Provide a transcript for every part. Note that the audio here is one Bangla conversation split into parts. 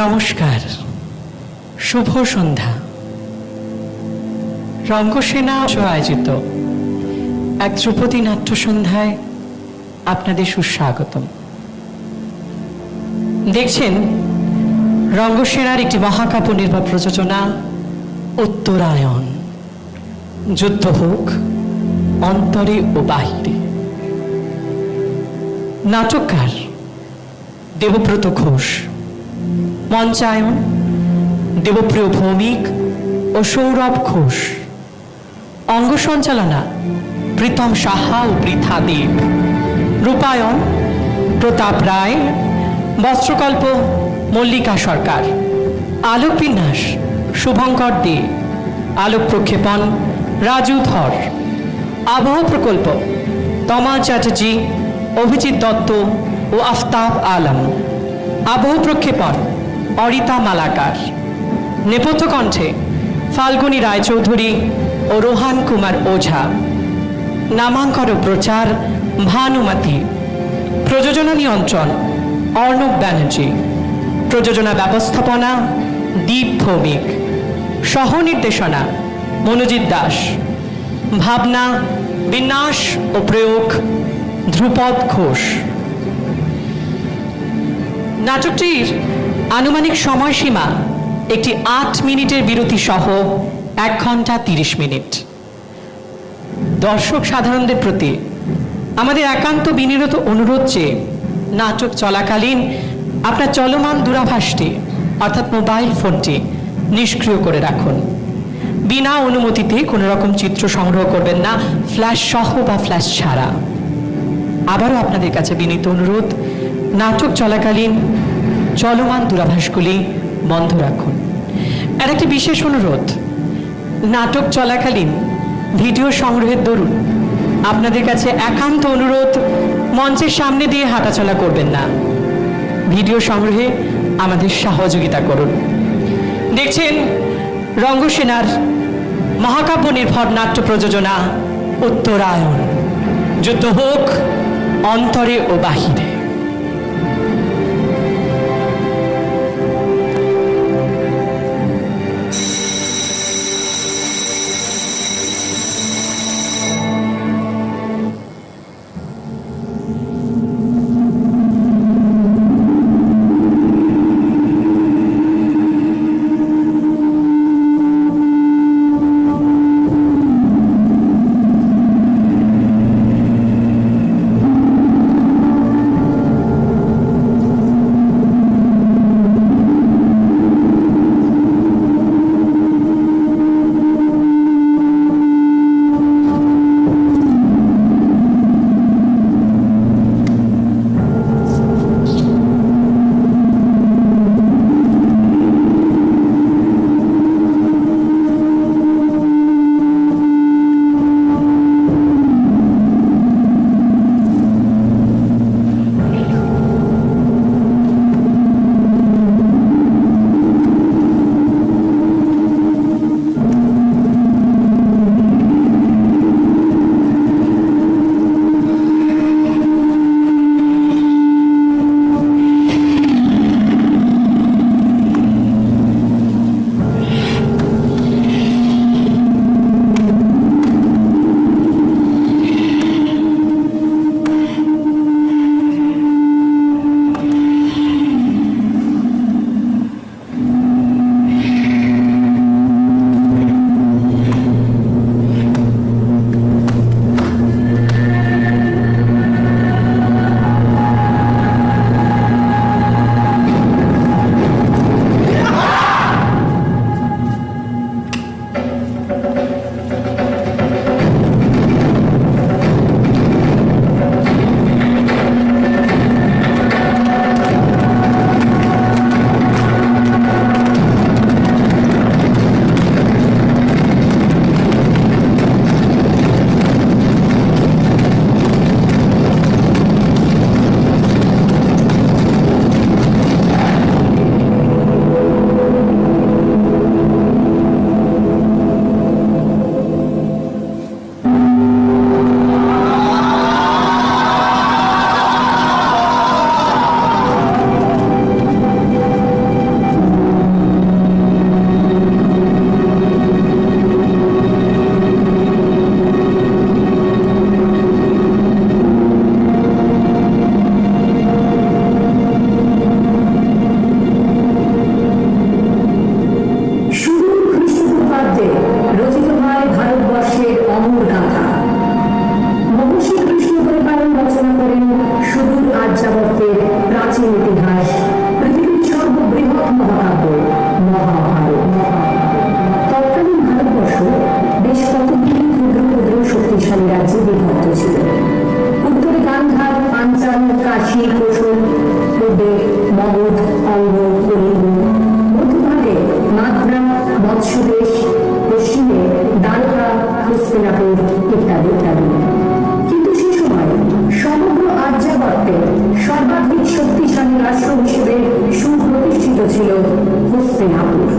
নমস্কার, শুভ সন্ধ্যা। রঙ্গসেনা আয়োজিত এক ধ্রুপদী নাট্য সন্ধ্যায় আপনাদের সুস্বাগতম। দেখছেন রঙ্গসেনার একটি মহাকাব্য নির্ভর প্রযোজনা উত্তরায়ণ। যুদ্ধ হোক অন্তরে ও বাহিরে। নাটককার দেবব্রত ঘোষ, মঞ্চায়ন দেবপ্রিয় ভৌমিক ও সৌরভ ঘোষ, অঙ্গ সঞ্চালনা প্রীতম সাহা ও পৃথা দেব, রূপায়ণ প্রতাপ রায়, বস্ত্রকল্প মল্লিকা সরকার, আলোক বিন্যাস শুভঙ্কর দে, আলোক প্রক্ষেপণ রাজু ধর, আবহ প্রকল্প তমা চ্যাটার্জি, অভিজিৎ দত্ত ও আফতাব আলম, আবহ প্রক্ষেপণ অরিতা মালাকার, নেপথ্য কণ্ঠে ফাল্গুনী রায়চৌধুরী ও রোহান কুমার ওঝা, নামাঙ্কন ও প্রচার ভানুমতি, প্রযোজনা নিয়ন্ত্রণ অর্ণব ব্যানার্জি, প্রযোজনা ব্যবস্থাপনা দীপ ভৌমিক, সহ নির্দেশনা মনোজিৎ দাস, ভাবনা বিন্যাস ও প্রয়োগ ধ্রুপদ ঘোষ। নাটকটির আনুমানিক সময়সীমা একটি 8 মিনিটের বিরতি সহ 1 ঘন্টা 30 মিনিট। দর্শক সাধারণদের প্রতি আমাদের একান্ত বিনীত অনুরোধ যে নাটক চলাকালীন আপনার চলমান দূরাভাসটি অর্থাৎ মোবাইল ফোনটি নিষ্ক্রিয় করে রাখুন। বিনা অনুমতিতে কোনো রকম চিত্র সংগ্রহ করবেন না, ফ্ল্যাশ সহ বা ফ্ল্যাশ ছাড়া। আবারও আপনাদের কাছে বিনীত অনুরোধ, নাটক চলাকালীন চলমান দূরাভাসগুলি বন্ধ রাখুন। আর একটি বিশেষ অনুরোধ, নাটক চলাকালীন ভিডিও সংগ্রহের দরুন আপনাদের কাছে একান্ত অনুরোধ, মঞ্চের সামনে দিয়ে হাঁটাচলা করবেন না। ভিডিও সংগ্রহে আমাদের সহযোগিতা করুন। দেখছেন রঙ্গসেনার মহাকাব্য নির্ভর নাট্য প্রযোজনা উত্তরায়ণ। যুদ্ধ হোক অন্তরে ও বাহিরে। শক্তিশালী রাজ্যে বিভক্ত ছিল। উত্তরে গান্ধার, পাঞ্চাল, কাশী, কোশল, পূর্বে মগধ, অঙ্গ, কলিঙ্গ, মধ্যভাগে মাদ্রা, মৎস্যদেশ, পশ্চিমে দ্বারকা, হস্তিনাপুর ইত্যাদি ইত্যাদি। কিন্তু সে সময় সমগ্র আর্যাবর্তে সর্বাধিক শক্তিশালী রাষ্ট্র হিসেবে সুপ্রতিষ্ঠিত ছিল হস্তিনাপুর।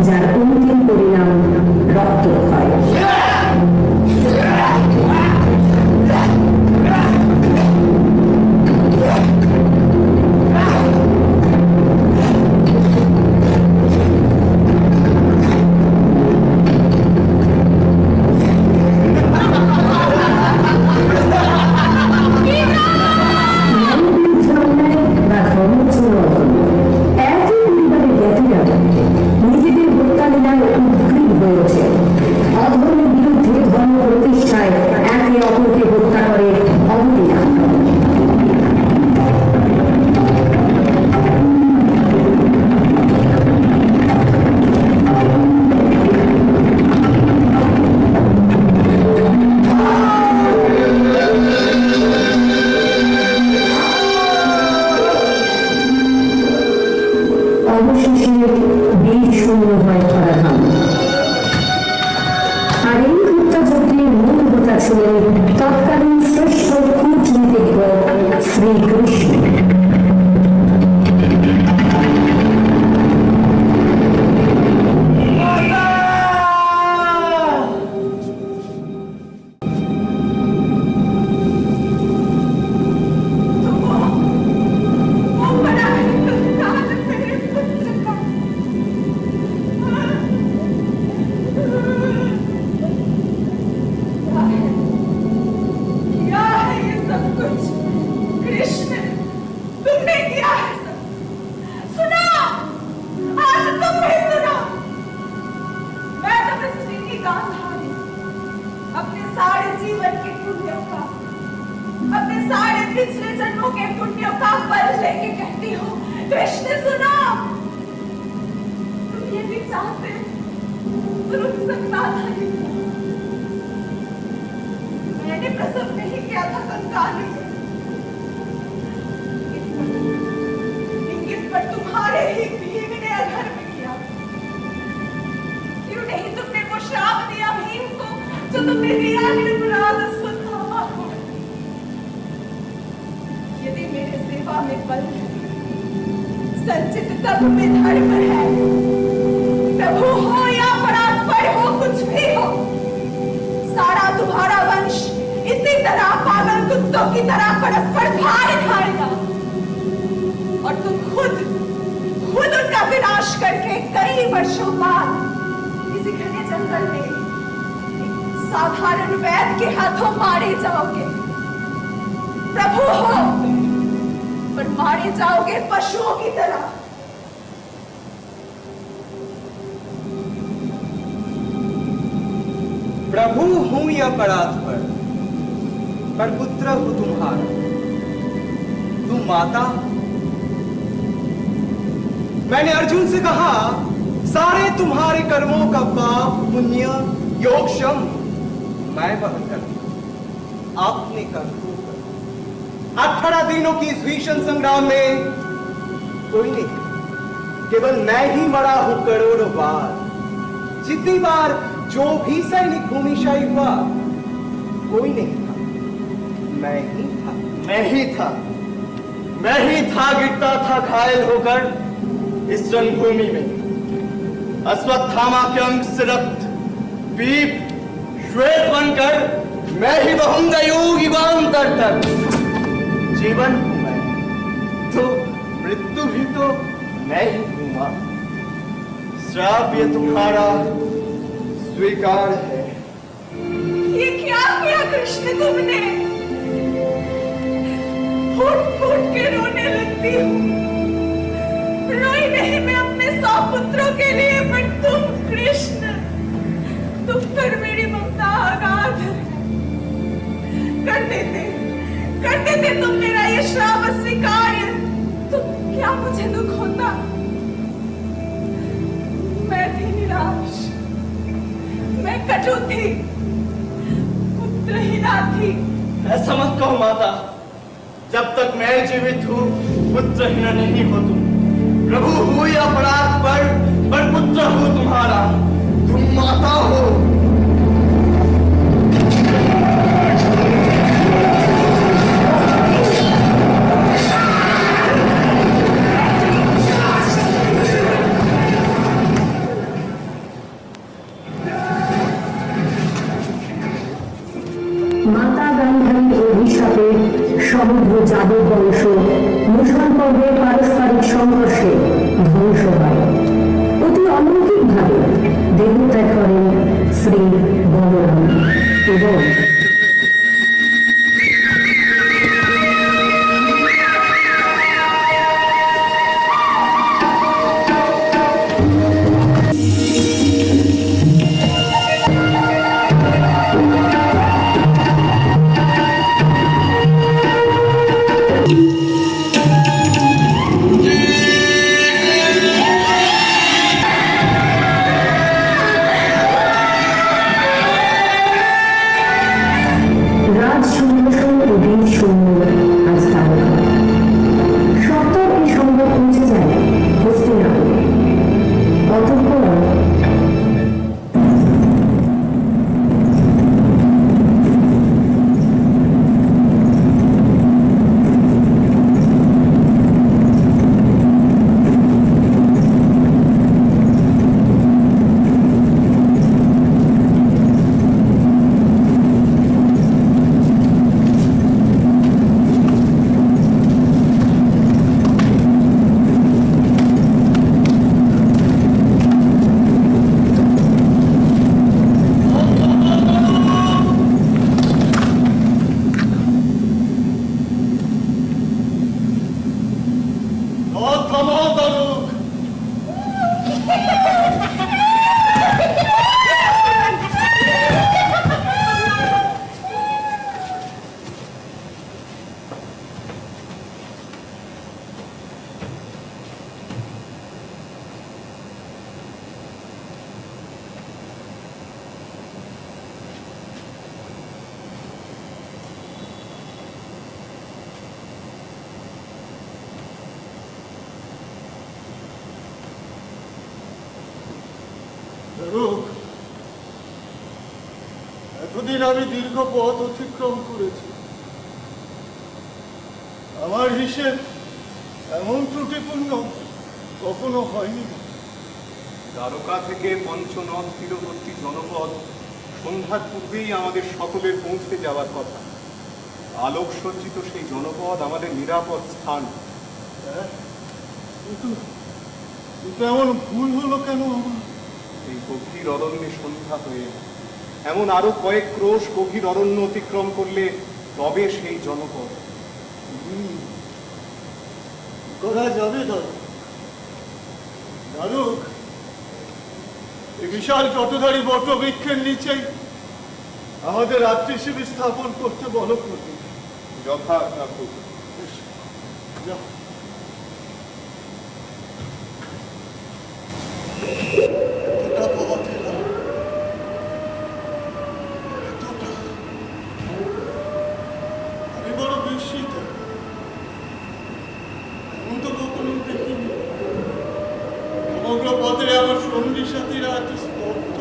যার অন্তিম পরিণাম রক্তক্ষয়। তৎকালীন শ্রেষ্ঠ কূটনীতিজ্ঞ শ্রীকৃষ্ণ। पिछले जन्मों के पुण्यों का फल लेके कहती हूँ, कृष्ण सुनो, तुम ये भी चाहते रुक सकता था। मैंने प्रसव नहीं किया था संतान, इंगित पर तुम्हारे ही भीम ने अधर्म किया। क्यों नहीं तुमने वो श्राप दिया भीम को जो तुमने दिया निर्मराद सुधामा को। यदि मेरे सेवा में बल संचित तब में धर्म है, प्रभु हो या परात्पर हो, कुछ भी हो, सारा तुम्हारा वंश इसी तरह पागल कुत्तों की तरह परस्पर भार खाएगा और तुम खुद उनका विनाश करके कई वर्षों बाद किसी घने जंगल में साधारण वैद्य के हाथों मारे जाओगे। प्रभु हो पर मारे जाओगे पशुओं की तरह। प्रभु हूं या परात्पर, पर पुत्र हूं तुम्हारा। तुम माता। मैंने अर्जुन से कहा, सारे तुम्हारे कर्मों का पाप पुण्य योग श्रम मैं वहन करता। आपने कर्म 18 दिनों की इस भीषण संग्राम में कोई नहीं, केवल मैं ही मरा हूं करोड़ों बार। जितनी बार जो भी सैनिक भूमिशाई हुआ, कोई नहीं था, मैं ही था। मैं ही था गिरता था घायल होकर इस रणभूमि में। अश्वत्थामा के अंग से रक्त पीप श्वेत बनकर मैं ही बहूंगा युग युगांतर तक। जीवन हूं मैं, तो मृत्यु भी तो मैं ही हूंगा। श्राप ये तुम्हारा स्वीकार है। ये क्या किया कृष्ण तुमने? फूट फूट के रोने लगती हूँ। रोई नहीं मैं अपने 100 पुत्रों के लिए, पर तुम कृष्ण, तुम पर मेरी ममता अगाध है। कर देते तुम मेरा ये श्राप अस्वीकार्य, तो क्या मुझे दुख होता? मैं थी निराश, मैं कटु थी, पुत्रहीना थी। ऐसा मत कहो माता, जब तक मैं जीवित हूँ पुत्रहीन नहीं हो तुम। प्रभु हो या अपराध पर पुत्र हो तुम्हारा। तुम माता हो। মাতা গান্ধারীর অভিশাপে সমগ্র যাদব বংশ মুসল পর্বে পারস্পরিক সংঘর্ষে ধ্বংস হয়। অতি অলৌকিকভাবে দেহত্যাগ করেন শ্রী বলরাম এবং রাজ সিংহাসন ও বীর সৈন্য আজ তারকা। সত্তর এই সংবাদ পৌঁছে যায় হস্তিনাপুরে। অতঃপর এতদিন আমি দীর্ঘ পথ অতিক্রম করেছি। আমার হিসেব এমন ত্রুটিপূর্ণ কখনো হয়নি। দ্বারকা থেকে পঞ্চনদ তীরবর্তী জনপদ সন্ধ্যার পূর্বেই আমাদের সকলের পৌঁছে যাওয়ার কথা। আলোক সজ্জিত সেই জনপদ আমাদের নিরাপদ স্থান। কিন্তু এমন ভুল হলো কেন আমার? এই গভীর অরণ্যে সন্ধ্যা হয়ে এমন আরো কয়েক ক্রোশ গভীর অরণ্য অতিক্রম করলে তবে সেই জনপদ। করা যাবে না দারুক। এই বিশাল জটধারী বটবৃক্ষের নিচেই আমাদের রাত্রি শিবির স্থাপন করতে বলো প্রতি। যথা রাখো। যাও। এতটা পথ এলাম, এতটা। আমি বড় বিস্মিত। এমন তো কখনো দেখিনি। সমগ্র পথে আমার সঙ্গী সাথীরা এত স্তব্ধ।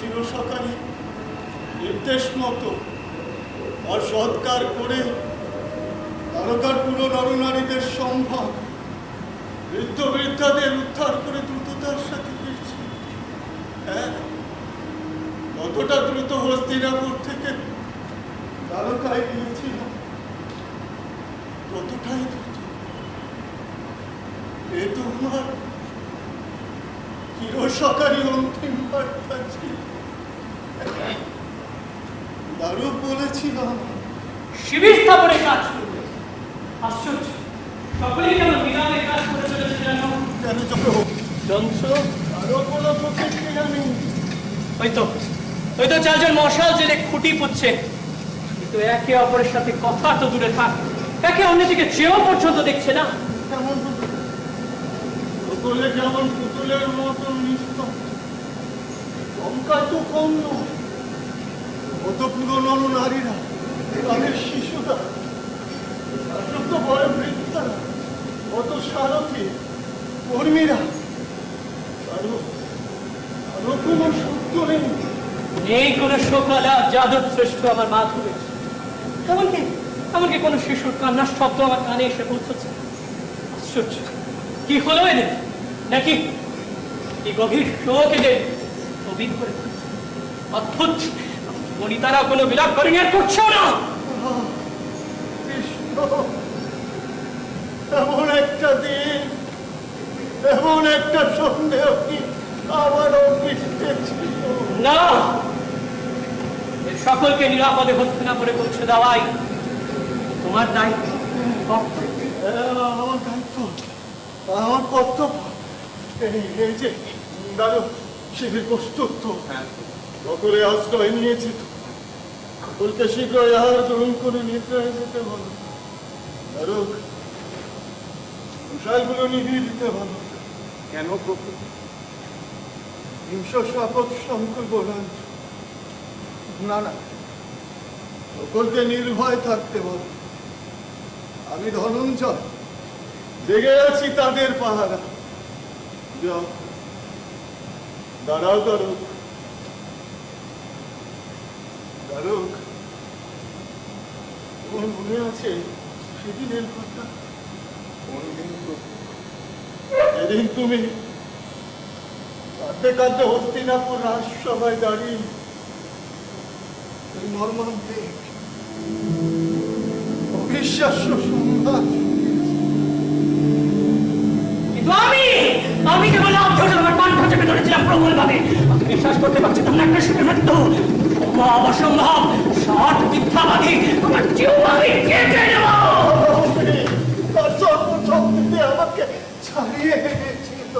চিরসকালে নির্দেশ মতো আর সৎকার করে তারকার পুরো নরনারীদের সম্ভব বৃদ্ধ বৃদ্ধাদের উদ্ধার করে দ্রুততার সাথে ফিরছি। হ্যাঁ, কতটা দ্রুত হস্তিনাপুর থেকে তারকায় গিয়েছিল, ততটাই দ্রুত এ তোমার চিরসকারী অন্তিম বার্তা ছিল। দারুক বলেছিলাম শিবির স্থাপনের কাজ করবে। আশ্চর্য, সকলেই কেন বিরামে কাজ করে চলেছে যেন। কেন যন্ত্র আরো কোনো প্রতিক্রিয়া নেই। ওই তো চারজন মশাল জেলে খুঁটি পুচ্ছে, কিন্তু একে অপরের সাথে কথা তো দূরে থাক, একে অন্যদিকে চেয়েও পর্যন্ত দেখছে না। কেমন সকলে যেমন পুতুলের মতন নিস্তব্ধ, চমকায় তো কম নয়। কত পুরনো নারীরা, গ্রামের শিশুরা, শাসক বয় বৃদ্ধারা, কত সারথী কর্মীরা, আরো কোনো সত্য নেই। নেই কোনো সকালা যাদব শ্রেষ্ঠ আমার মা ধরেছে। এমনকি কোনো শিশুর কান্নার শব্দ আমার কানে এসে পৌঁছচ্ছে। আশ্চর্য, কি হলো এদের? নাকি এই গভীর শোক এদের অভিজ্ঞ করে তুলছে? অদ্ভুত, বনিতারা কোনো বিলাপ করে নিয়ে করছেও না। এমন একটা দিন, এমন একটা সন্দেহ কি আমারও পৃষ্ঠে ছিল না, এর সকলকে নিরাপদে হস্তিনাপুরে পৌঁছে দেওয়াই তোমার দায়িত্ব, কর্তব্য। আমার দায়িত্ব, আমার কর্তব্য। এই যে দাঁড়ো, শিবির প্রস্তুত তো? সকলে আশ্রয় নিয়েছে তো? সকলকে শীঘ্রই আহার গ্রহণ করে নিদ্রায় যেতে বলো। দাঁড়ো, মশালগুলো নিভিয়ে দিতে বলো। কেন প্রভু? হিংস শপথ সংকল্প বলান না, না, সকলকে নির্ভয় থাকতে বলো। আমি ধনঞ্জয় জেগে আছি তাদের পাহারা। যাও, দাঁড়াও দারুক, দারুক, তোমার মনে আছে সেদিনের কথা? যেদিন তুমি কাঁদতে কাঁদতে হস্তিনাপুর রাজসভায় দাঁড়িয়ে এই মর্মান্তিক অবিশ্বাস্য সংবাদ কিন্তু আমি কেবল আমার কণ্ঠ চেপে ধরেছিলাম প্রবল ভাবে। আমি বিশ্বাস করতে পারছিলাম না একটা শিশুর মৃত্যু সম্ভব, অসম্ভব, সৎ মিথ্যাবাদী আমার জীব আমি কেটে নেব। তার সর্বশক্তিতে আমাকে ছাড়িয়ে গেছিল,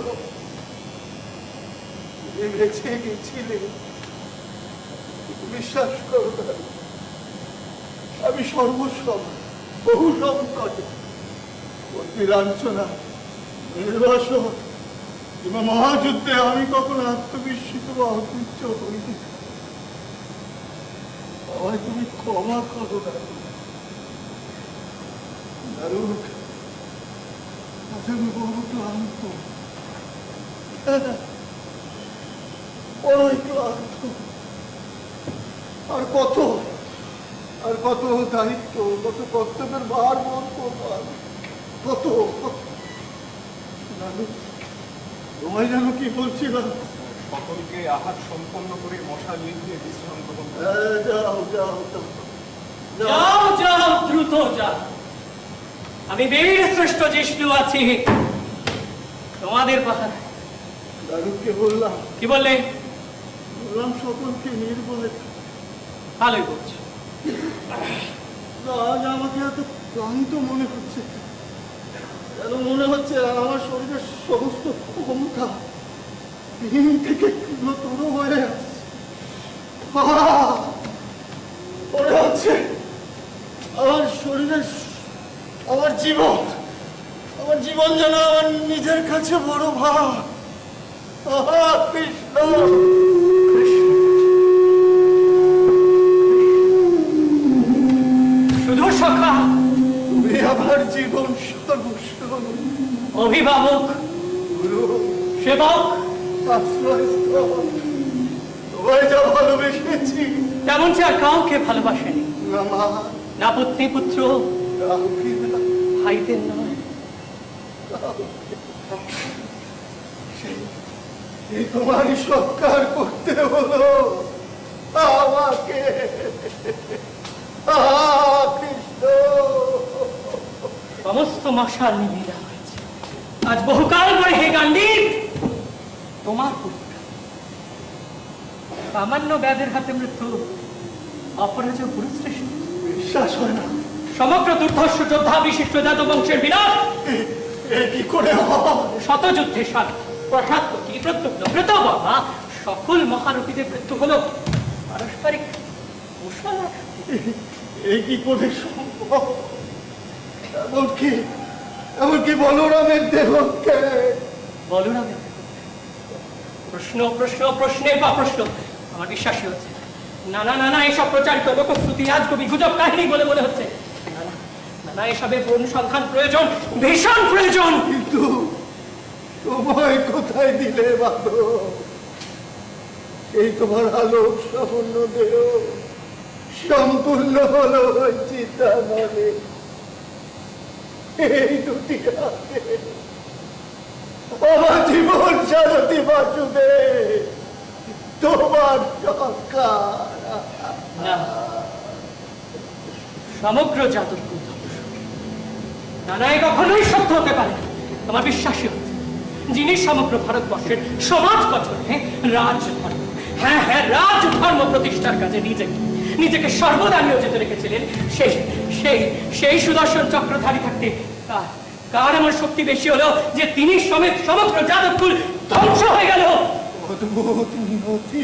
বেঁচে গেছিলে। বিশ্বাস করো, আমি সর্বস্ব বহু সংকটে অতি লাঞ্ছনা, নির্বাসন কিংবা মহাযুদ্ধে আমি কখনো আত্মবিস্মিত বা অতুচ্ছ হইনি। আমায় তুমি ক্ষমা করো দারুক। আজ আমি বড় ক্লান্ত, বড়ই ক্লান্ত। আর কত দায়িত্ব, কত কর্তব্যের ভার বহন করবো আমি, কত। তোমায় যেন কি বলছিলাম? সকলকে আহার সম্পন্ন করে মশা নিয়ে বিশ্রাম গ্রহণ করো। যাও যাও যাও যাও, দ্রুত যাও। আমি বীর শ্রেষ্ঠ জিষ্ণু আছি তোমাদের পাহাড়ে। দারুককে বললাম। কি বললে? বললাম সকলকে নির্ভয়। ভালোই বলছি। আজ আমাকে এত ক্লান্ত মনে হচ্ছে, যেন মনে হচ্ছে আমার শরীরের সমস্ত ক্ষমতা দিন থেকে ক্ষীণতর হয়ে আসছে। মনে হচ্ছে আমার শরীরের, আমার জীবন যেন আমার নিজের কাছে বড় ভার। কৃষ্ণ, শুধু সখা, তুমি আমার জীবন সর্বস্ব, অভিভাবক, গুরু, সেবক, আশ্রয়স্থল। তোমায় যা ভালোবেসেছি, তেমন যে আর কাউকে ভালোবাসেনি, না মা, না পত্নী পুত্র, কাউকে না, ভাইদের নয়। এই তোমারই সৎকার করতে হলো আমাকে। কৃষ্ণ, সমস্ত মশাল নিভিয়ে দেওয়া হয়েছে। আজ বহুকাল পরে হে গান্ডীব, তোমার পুত্র সামান্য ব্যাধের হাতে মৃত্যু, অপরাজ গুরুশ্রেষ্ঠ। বিশ্বাস হয় না, সমগ্র দুর্ধর্ষ যোদ্ধা বিশিষ্ট যাদব বংশের বিনাশ এ কি করে হয়? শতযুদ্ধে সার প্রহ্লাদপতি, প্রদ্যুম্ন, কৃতবর্মা সকল মহারথীদের মৃত্যু হলো পারস্পরিক কুশলা। এই কি করে সম্ভব? এমনকি বলরামের দেহকে। বলরামের প্রশ্ন প্রশ্ন প্রশ্নের বা প্রশ্ন আমার বিশ্বাসই হচ্ছে না। না না না, এসব প্রচারিত লোকশ্রুতি রাজকবি গুজব কাহিনী বলে মনে হচ্ছে। না না না না, এসবের অনুসন্ধান প্রয়োজন, ভীষণ প্রয়োজন। কিন্তু তোমায় কোথায় দিলে বাবা? এই তোমার আলোক সামান্য দেহ সম্পূর্ণ হলো ওই চিতা মানে এই দুটি হাতে আমার জীবন সারথি বাসুদে তোমার সরকার। না, সমগ্র যাদবকুল ধ্বংস। না না, এ কখনোই সত্য হতে পারে না। আমার বিশ্বাসই হচ্ছে যিনি সমগ্র ভারতবর্ষের সমাজ গঠনে রাজধর্ম, হ্যাঁ হ্যাঁ রাজধর্ম প্রতিষ্ঠার কাজে নিজেকে সর্বদা নিয়োজিত রেখেছিলেন, সেই সেই সেই সুদর্শন চক্রধারী থাকতে কার এমন শক্তি বেশি হলো যে তিনি সমেত সমগ্র যাদবকুল ধ্বংস হয়ে গেল? অদ্ভুত নিয়তি,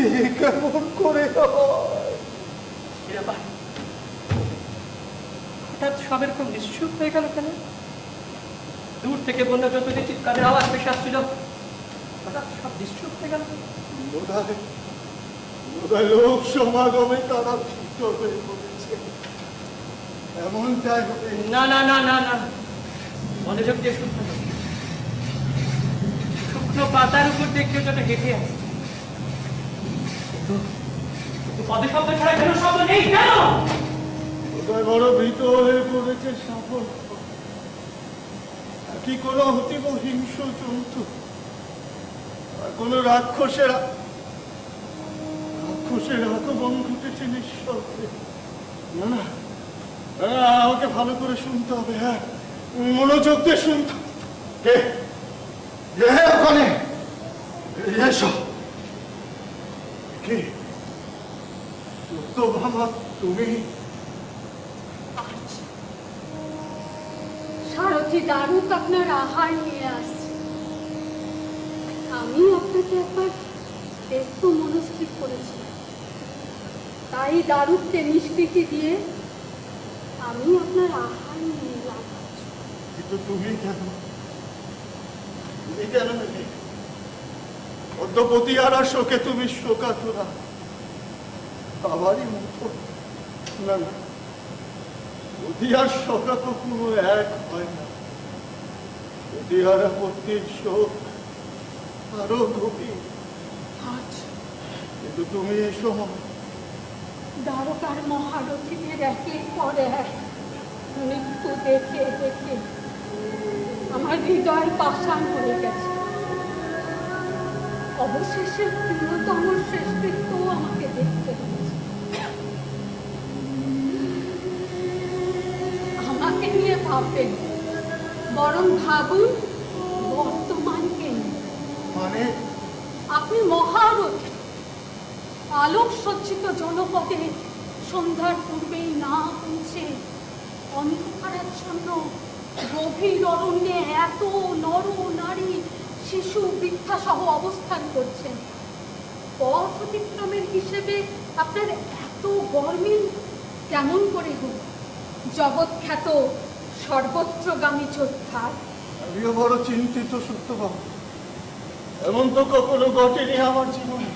এ কেমন করে হয়? হঠাৎ সব এরকম নিশ্চুপ হয়ে গেল কেন? দূর থেকে বন্য জন্তুদের চিৎকারের আওয়াজ ভেসে আসছিল, হঠাৎ সব নিশ্চুপ হয়ে গেল। বোধহয় লোক সমাগমে তারা ভীত হয়ে পড়েছে। এমনটাই হবে। না না না না না, মনোযোগ দিয়ে শুনতে হবে। শুকনো পাতার উপর দেখে যেটা হেঁটে আছে, কিন্তু পদে শব্দ ছাড়া কেন শব্দ নেই কেন? বোধহয় বড় ভীত হয়ে পড়েছে সাফল। কি কোনো অতীব হিংস জন্তু আর কোন রাক্ষসের আগমন ঘটেছে নিঃশব্দে। না না না, আমাকে ভালো করে শুনতে হবে। হ্যাঁ, মনোযোগ দিয়ে শুনতে হবে। ওখানে এসো। কি সত্যভামা, তুমি? সারথি দারুক আপনার আহার নিয়ে আসছে। আমি আপনাকে একবার একটু মনস্থির করেছিলাম, তাই দারুককে নিষ্কৃতি দিয়ে আমি আপনার আহার নিয়ে এলাম। কিন্তু তুমি কেন নেবে? অদ্যপতি আর শোকে তুমি শোকাতুরা বাবারই মতো। না না, অতি আর শোকা কখনো এক হয় না। অতি আর আপত্তির শোক আরো গভীর। কিন্তু তুমি এই সময় দ্বারকার মহারথীদের একের পর এক মৃত্যু দেখে দেখে আমার হৃদয় পাষাণ হয়ে গেছে। অবশেষে প্রিয়তম শ্রেষ্ঠত্ব আমাকে দেখতে হয়েছে। আমাকে নিয়ে ভাববেন, বরং ভাবুন বর্তমানকে নিয়ে। মানে আপনি মহারথী, আলোক সজ্জিত জনপদে সন্ধ্যার পূর্বেই না পৌঁছে অন্ধকারাচ্ছন্ন গভীর অরণ্যে এত নর নারী শিশু বৃদ্ধা সহ অবস্থান করছেন। পথ অতিক্রমের হিসেবে আপনার এত গরমিল কেমন করে হল? জগৎ খ্যাত সর্বত্রগামী যোদ্ধার। আমিও বড় চিন্তিত সত্যবাবু। এমন তো কখনো ঘটেনি আমার জীবনে।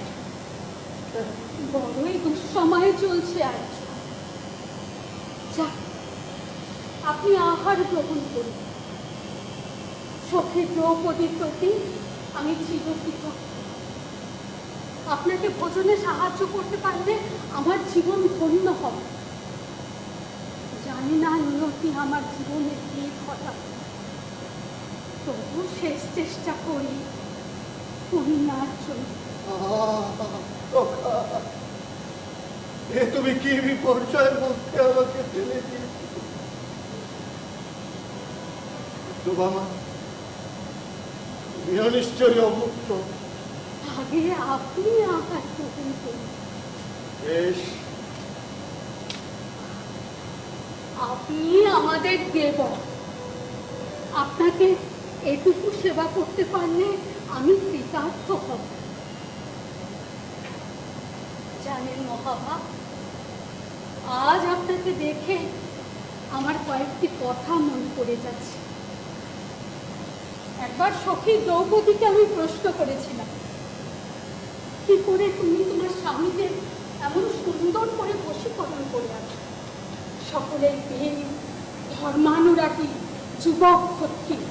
বড়ই দুঃসময় চলছে আজ। যাক, আপনি আহার গ্রহণ করুন। সখী দ্রৌপদীর প্রতি আমি চিরকৃতজ্ঞ। আপনাকে ভোজনে সাহায্য করতে পারলে আমার জীবন ধন্য হবে। জানি না নিয়তি আমার জীবনে কি ঘটাবে, তবু শেষ চেষ্টা করি পূর্ণার জন্য। এ তুমি কি বিপর্যয়ের মধ্যে আমাকে ফেলে দিয়েছ বাবা, তুমিও নিশ্চয়ই অমুক্ত। আগে আপনি আঘাত গ্রহণ করুন। বেশ, আপনি আমাদের দেবক, আপনাকে এটুকু সেবা করতে পারলে আমি কৃতার্থ হব। জানেন মহাভাব, আজ আপনাকে দেখে আমার কয়েকটি কথা মনে পড়ে যাচ্ছে। একবার সখী দ্রৌপদীকে আমি প্রশ্ন করেছিলাম, কি করে তুমি তোমার স্বামীকে এমন সুন্দর করে বশীকরণ করে আছো? সকলের বীর, ধর্মানুরাগী, যুবক ক্ষত্রিয়।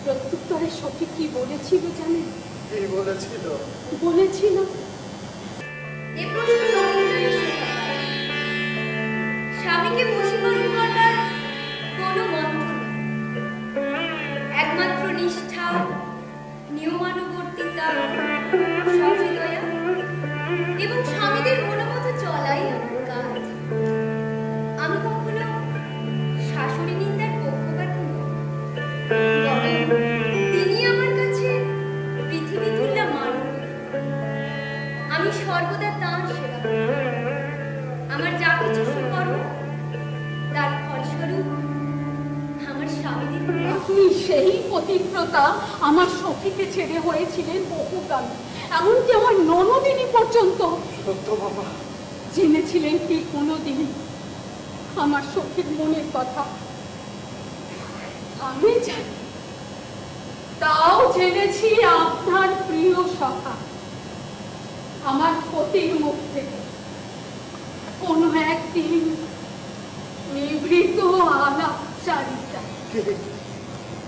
প্রত্যুত্তরে সখী কি বলেছিল জানেন? কি বলেছিল? বলেছিল, এ প্রশ্ন নরেন্দ্রের শেখা পায়। স্বামীকে বশীকরণ করবার কোনো মন্ত্র নেই। একমাত্র নিষ্ঠা, নিয়মানুবর্তিতা, সহৃদয়া এবং স্বামীদের মনোমতো চলাই আমার কাজ। আমি কখনো শাশুড়ি নিন্দার পক্ষপাতী নই, বরং তিনি আমার কাছে পৃথিবী তুল্য মানব। আমি সর্বদা তাঁর সেবা করি। আমার যা কিছু সুকর্ম তার ফলস্বরূপ আমার স্বামীদের আপনি সেই পতিব্রতা আমার সখীকে ছেড়ে হয়েছিলেন বহুকাল। এমনকি আমার ননদিনী পর্যন্ত সত্য বাবা, জেনেছিলেন কি কোনোদিনই আমার সখীর মনের কথা? আমি জানি, তাও জেনেছি আপনার প্রিয় সখা আমার পতির মুখ থেকে কোনো একদিন নিভৃত আলাপচারিতা।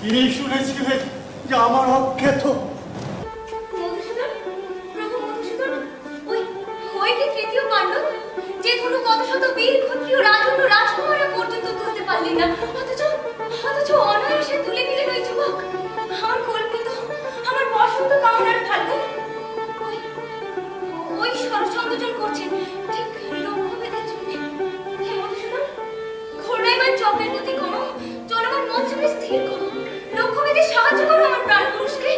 কি শুনেছিলেন যে আমার অজ্ঞাত? মধুসূদন, প্রভু মধুসূদন, ওই ওই কি তৃতীয় পাণ্ডব, যে ধনু কত শত বীর ক্ষত্রিয় রাজন্য রাজকুমাররা পর্যন্ত তুলতে পারলেন না, অথচ অনায়াসে তুলে নিলেন ওই যুবক, আমার কল্পিত, আমার বসন্ত কামনার ফাল্গুন। ওই ষড়যন্ত্র করছেন ঠিক লক্ষ্যভেদের জন্য। হে মধুসূদন, ঘূর্ণায়মান চক্রের গতি কমাও, চলমান মঞ্চকে স্থির করো, লক্ষ্যভেদে সাহায্য করো আমার প্রাণ পুরুষকে।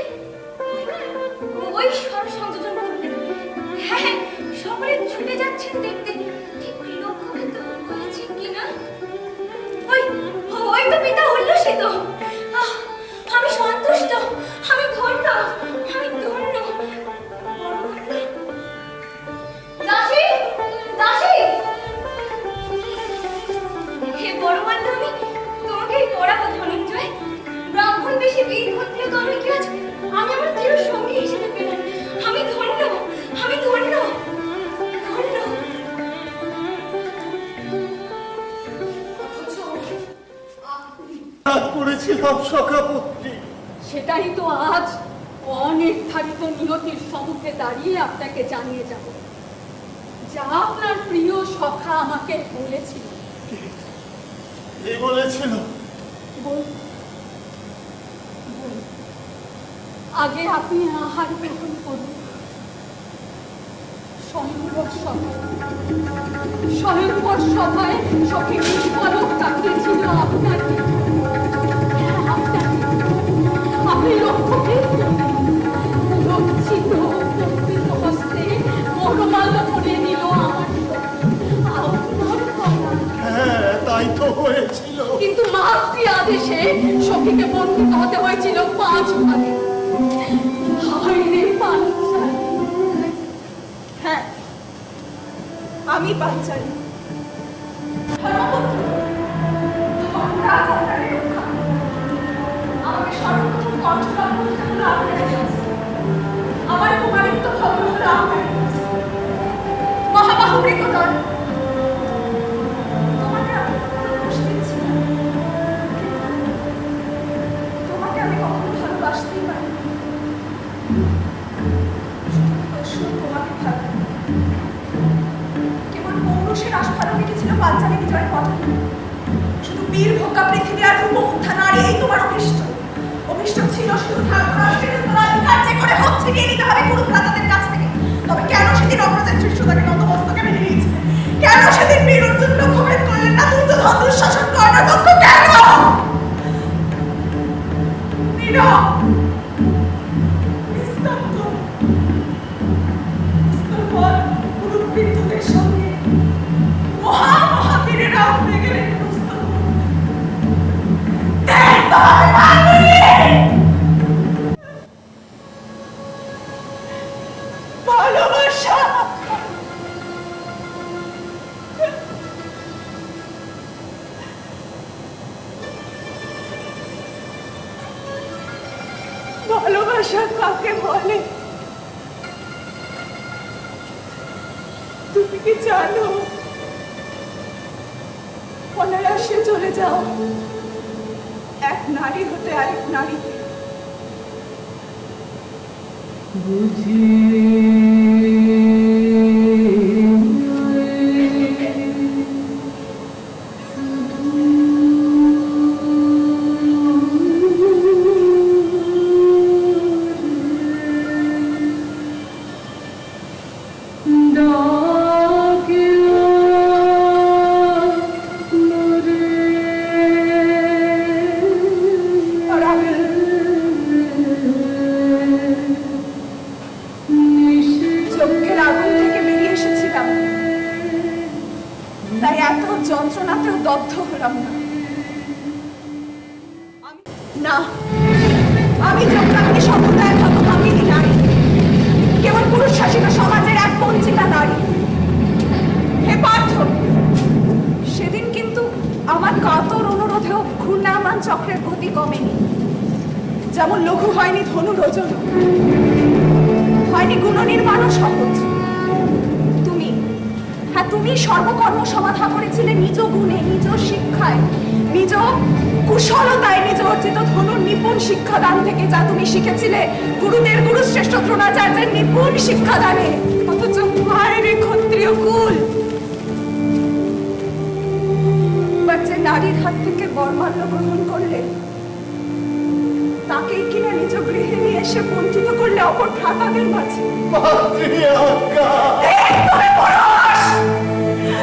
ওই ষড়যন্ত্র করলেন। হ্যাঁ, সকলে ছুটে যাচ্ছেন দেখতে ঠিক লক্ষ্যভেদ হয়েছে কিনা। ওই তো পিতা উল্লসিত। আমি সন্তুষ্ট, আমি ধন্য, আমি ধন্য। দাসী, দাসী, হে বড়মান্য, আমি তোমাকেই পড়াবো ধনঞ্জয়। ব্রাহ্মণ বেশি বীর ক্ষত্রিয় তনয়কে আজ আমি আমার চির সঙ্গী হিসেবে পেলাম। আমি ধন্য, আমি ধন্য, ধন্য। রাত করেছিলাম সখাপুত্রী। সেটাই তো আজ অনির্ধারিত নিয়তির সম্মুখে দাঁড়িয়ে আপনাকে জানিয়ে যাব, যা আপনার প্রিয় সখা আমাকে বলেছিল। কি বলেছিল? বল- বল। আগে আপনি আহার গ্রহণ করুন। স্বয়ংবর সভায় সখী পলক তাকিয়েছিল আপনার দিকে। হ্যাঁ, আপনাকে। আপনি লক্ষ্যকে লজ্জিত কর্তৃত হস্তে মনোমাল্য করে নিল আমার আপনার কথা। হ্যাঁ, তাই তো হয়েছিল। কিন্তু মাতৃ আদেশে সখীকে বন্ধিত হতে হয়েছিল 5 ভাগে। হায় রে পাঞ্চালী! হ্যাঁ, আমি পাঞ্চালী, ধর্মপুত্র, ধর্মরাজ আপনার রক্ষা। আমাকে সর্বপ্রথম কণ্ঠলাভ করতে হলো আপনার কাছে। আমার কুমারিত্ব খবর হলো আপনার কাছে। মহাবাহু বৃকদর, তোমাকে আমি কখনো দোষ দিচ্ছি না। তোমাকে আমি কখনো ভালোবাসতেই পারি না। শুধু দোষ শুধু তোমাকে ভালো কেবল পৌরুষের আস্ফালনে কি ছিল পাঞ্চালী বিজয়ের কথা শুধু বীর ভোগ্যা পৃথিবী আর রূপমুগ্ধা নারী এই তোমার অভিষ্ট অভিষ্ট ছিল শুধু ঠাকুরের উত্তরাধিকার যে করে হোক ছিনিয়ে নিতে হবে কুরুভ্রাতাদের কাছ থেকে তবে কেন সেদিন অগ্রযাত্রীর সুতাকে নতমস্তকে মেনে নিয়েছিল কেন সেদিন বীর অর্জুন লক্ষ্যভেদ করলেন না দুর্যোধন দুঃশাসন কর্ণের পক্ষ কেন নীরব নিস্তব্ধ স্তম্ভর কুরুবৃদ্ধদের সঙ্গে মহাবীরেরা হয়ে গেলেন প্রস্তুত ভালোবাসা ভালোবাসা কাকে বলে তুমি কি জানো অনায়াসে চলে যাও এক নারী হতে আরেক নারীতে আর আমি চোখের আগুন থেকে বেরিয়ে এসেছিলাম তাই এত যন্ত্রণাতেও দগ্ধ হলাম না না আমি যোগদানকে সভ্যতায় হতভাগিনী নারী কেবল পুরুষ শাসিত সমাজের এক বঞ্চিতা নারী হে পার্থ সেদিন কিন্তু আমার কাতর অনুরোধেও ঘূর্ণায়মান চক্রের গতি কমেনি যেমন লঘু হয়নি ধনুর ওজন হয়নি গুণনির্মাণও সহজ তুমি হ্যাঁ তুমি সর্বকর্ম সমাধা করেছিলে নিজ গুণে নিজ শিক্ষায় নিজ কুশলতায় নিজ অর্জিত ধনুর নিপুণ শিক্ষাদান থেকে যা তুমি শিখেছিলে গুরুদের গুরু শ্রেষ্ঠ দ্রোণাচার্যের নিপুণ শিক্ষাদানে অথচ মায়ের ক্ষত্রিয় কুল যে নারীর হাত থেকে বরমাল্য গ্রহণ করলে তাকেই কিনা নিজ গৃহে নিয়ে এসে বঞ্চিত করলে অপর ভ্রাতাদের মাঝে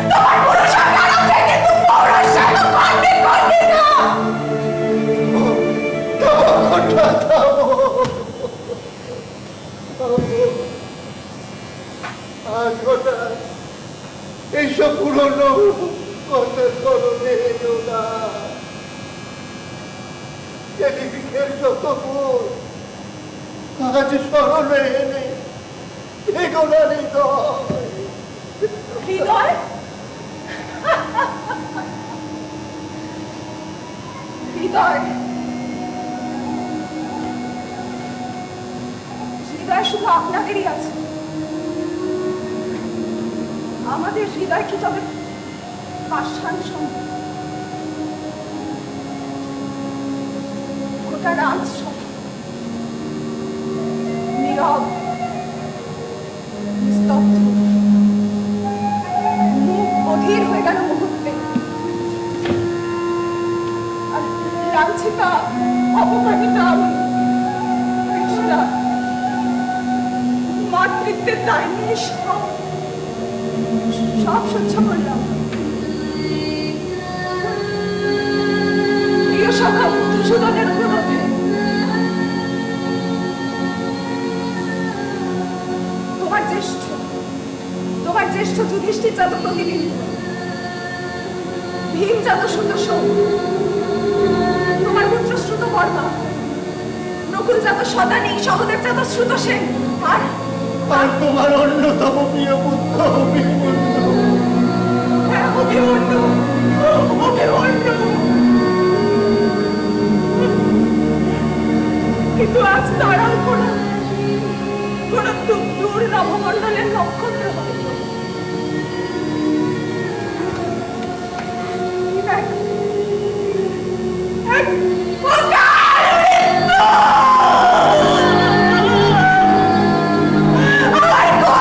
তোমার পুরুষ আকার আছে কিন্তু পৌরুষ এত কর্মে করবে না এইসব পুরনো কথা স্মরণে এলো না সেদিকের যত ভুল আজ স্মরণে এনে এগোলা হৃদয় হৃদয় হৃদয় শুধু আপনাদেরই আছে আমাদের হৃদয় কি তবে পাষাণ সম্ভব গোটা রাজ সম্ভব নীরব নিস্তব্ধ মুখ অধীর হয়ে গেল মুহূর্তে আর লাঞ্ছিতা অপমানিতা আমি কৃষ্ণা মাতৃত্বের দায় নিয়ে সব সহ্য করলাম প্রিয় সখা মধুসূদনের অনুরোধে তোমার জ্যেষ্ঠ যুধিষ্ঠির জাত প্রতিবিম্ব ভীম জাত সুদর্শন তোমার পুত্র শ্রুত বর্মা নকুল জাত সদানী সহদেব জাত শ্রুতসেন আর তোমার অন্যতম প্রিয় পুত্র অভিমন্যু কিন্তু আজ তারাও কোন দূর নভমণ্ডলের নক্ষত্র হয় আমার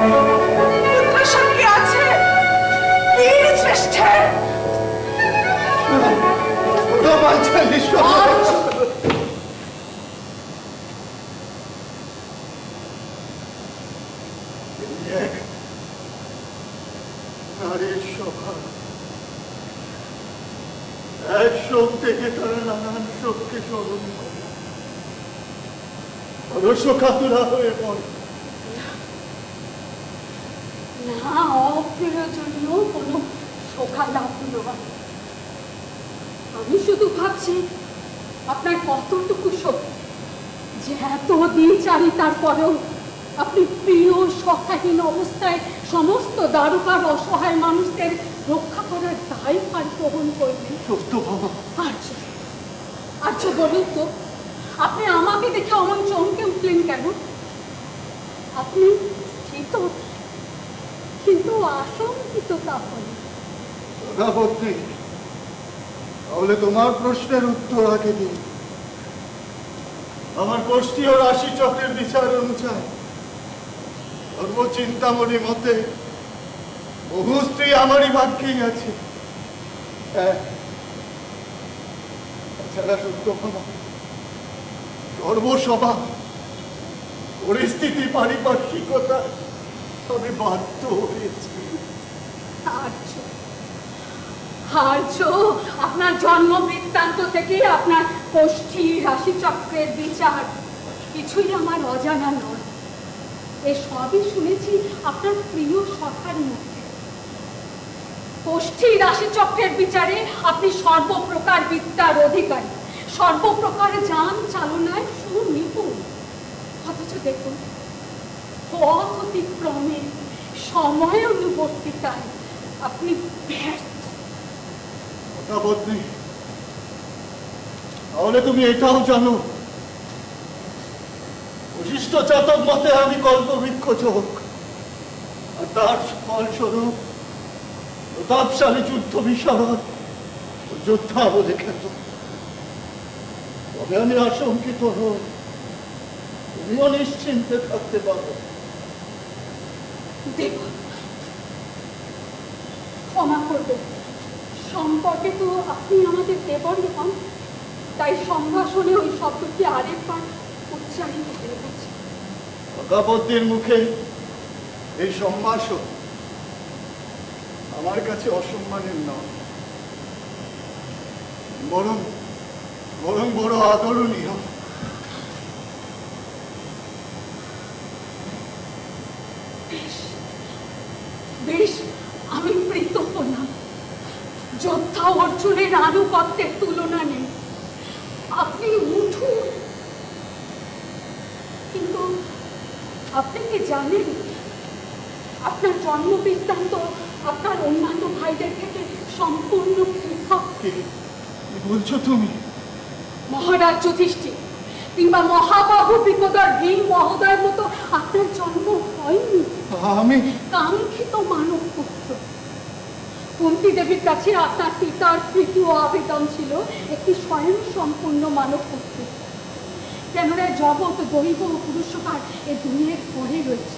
পুত্র সঙ্গে আছে বীর শ্রেষ্ঠের শোনো পাঞ্চালী, শোনো। নারীর স্বভাব এক শোক থেকে তারা নানান শোককে স্মরণ করে আরো শোকাতুরা হয়ে পড়ে। না, অপ্রয়োজনীয় কোনো শোকালাপ নয়। আমি শুধু ভাবছি আপনার কতটুকু শক্তি যে এত দ্বিচারিতার পরেও আপনি প্রিয় সহায়হীন অবস্থায় সমস্ত দারুকার অসহায় মানুষদের রক্ষা করার দায়ভার গ্রহণ করলেন। সত্য বাবা, আর্য বলুন তো, আপনি আমাকে দেখে অমন চমকে উঠলেন কেন? আপনি স্থিত কিন্তু আশঙ্কিত তাহলে। প্রজাপতি, তাহলে তোমার প্রশ্নের উত্তর আগে দিই। আমার গোষ্ঠী ও রাশি চক্রের বিচার অনুযায়ী সর্বচিন্তামণি মতে বহু স্ত্রী আমারই ভাগ্যেই আছে। এছাড়া সত্য বাবা, সর্বসভা পরিস্থিতি পারিপার্শ্বিকতা আমি বাধ্য হয়েছি। আর্য, আপনার জন্ম বৃত্তান্ত থেকে আপনার গোষ্ঠী রাশি চক্রের বিচার কিছুই আমার অজানা নয়। এ সবই শুনেছি আপনার প্রিয় সখার মুখে। গোষ্ঠী রাশি চক্রের বিচারে আপনি সর্বপ্রকার বিদ্যার অধিকারী, সর্বপ্রকার যান চালনায় সুনিপুণ। অথচ দেখুন, পথ অতিক্রমে সময় অনুবর্তিতায় আপনি ব্যর্থ। প্রজাপতি, তাহলে তুমি এটাও জানো বশিষ্ঠ জাতক মতে আমি কল্পবৃক্ষ যোগ, আর তার ফলস্বরূপ প্রতাপশালী যুদ্ধ বিশারদ যোদ্ধা বলে খ্যাত। তবে আমি আশঙ্কিত হই, তুমিও নিশ্চিন্তে থাকতে পারো। দেখুন, ক্ষমা করবেন, সম্পর্কে তো আপনি আমাদের দেবরই হন, তাই সম্ভাষণে ওই শব্দটি আরেকবার উচ্চারিত হয়ে গেছে। প্রজাপতির মুখে এই সম্ভাষণ আমার কাছে অসম্মানের নয়, বরং বরং বড় আদরণীয়। বেশ, আমি প্রীত হলাম। যোদ্ধা অর্জুনের আনুগত্যের তুলনা নেই। আপনি উঠুন। কিন্তু আপনি কি জানেন, আপনার জন্ম বৃত্তান্ত আপনার অন্যান্য ভাইদের থেকে সম্পূর্ণ পৃথক। কি বলছো তুমি? মহারাজ যুধিষ্ঠির কিংবা মহাবাহু বিপদার ভীম মহোদয়ের মতো আপনার জন্ম হয়নি। আমি কাঙ্ক্ষিত মানব পুত্র। কুন্তী দেবীর কাছে আপনার পিতার তৃতীয় আবেদন ছিল একটি স্বয়ং সম্পূর্ণ মানব পুত্র। কেননা জগৎ, দৈব ও পুরুষকার এ দুনিয়ার পরে রয়েছে।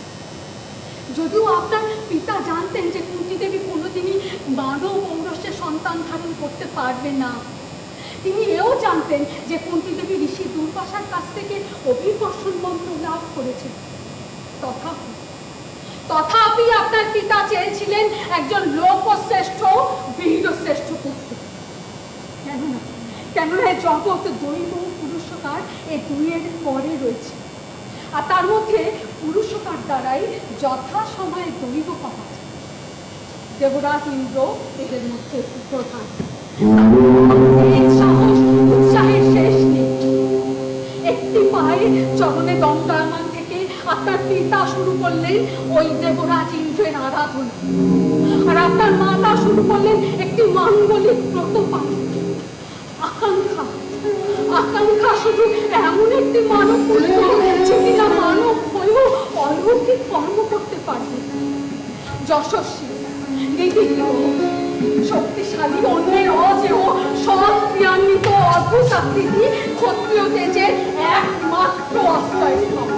যদিও আপনার পিতা জানতেন যে কুন্তী দেবী কোনোদিনই মানব ঔরসে সন্তান ধারণ করতে পারবে না, তিনি এও জানতেন যে কুন্তী দেবী ঋষি দুর্বাসার কাছ থেকে অভিবর্ষণ মন্ত্র লাভ করেছেন। তথাপি আপনার পিতা চেয়েছিলেন একজন লোকশ্রেষ্ঠ বীরশ্রেষ্ঠ পুত্র। কেননা জগৎ, দৈব ও পুরুষকার এ দুইয়ের পরে রয়েছে, আর তার মধ্যে পুরুষকার দ্বারাই যথাসময়ে দৈব পাওয়া যায়। দেবরাজ ইন্দ্র এদের মধ্যে প্রধান। উৎসাহের শেষ নেই। একটি পায়ে চরণে দণ্ডায়মান থেকে আপনার পিতা শুরু করলেন ওই দেবরাজ ইন্দ্রের আরাধনা, আর আপনার মাতা শুরু করলেন একটি মাঙ্গলিক ব্রত পালন। আকাঙ্ক্ষা শুধু এমন একটি মানব পুত্র যে কিনা মানব হয়েও অলৌকিক কর্ম করতে পারবে। যশস্বী, নিবিড়, শক্তিশালী, অন্যের অজেয়, সৎ ক্রিয়ান্বিত অদ্ভুত আকৃতি ক্ষত্রিয় তেজের একমাত্র আশ্রয়স্থল।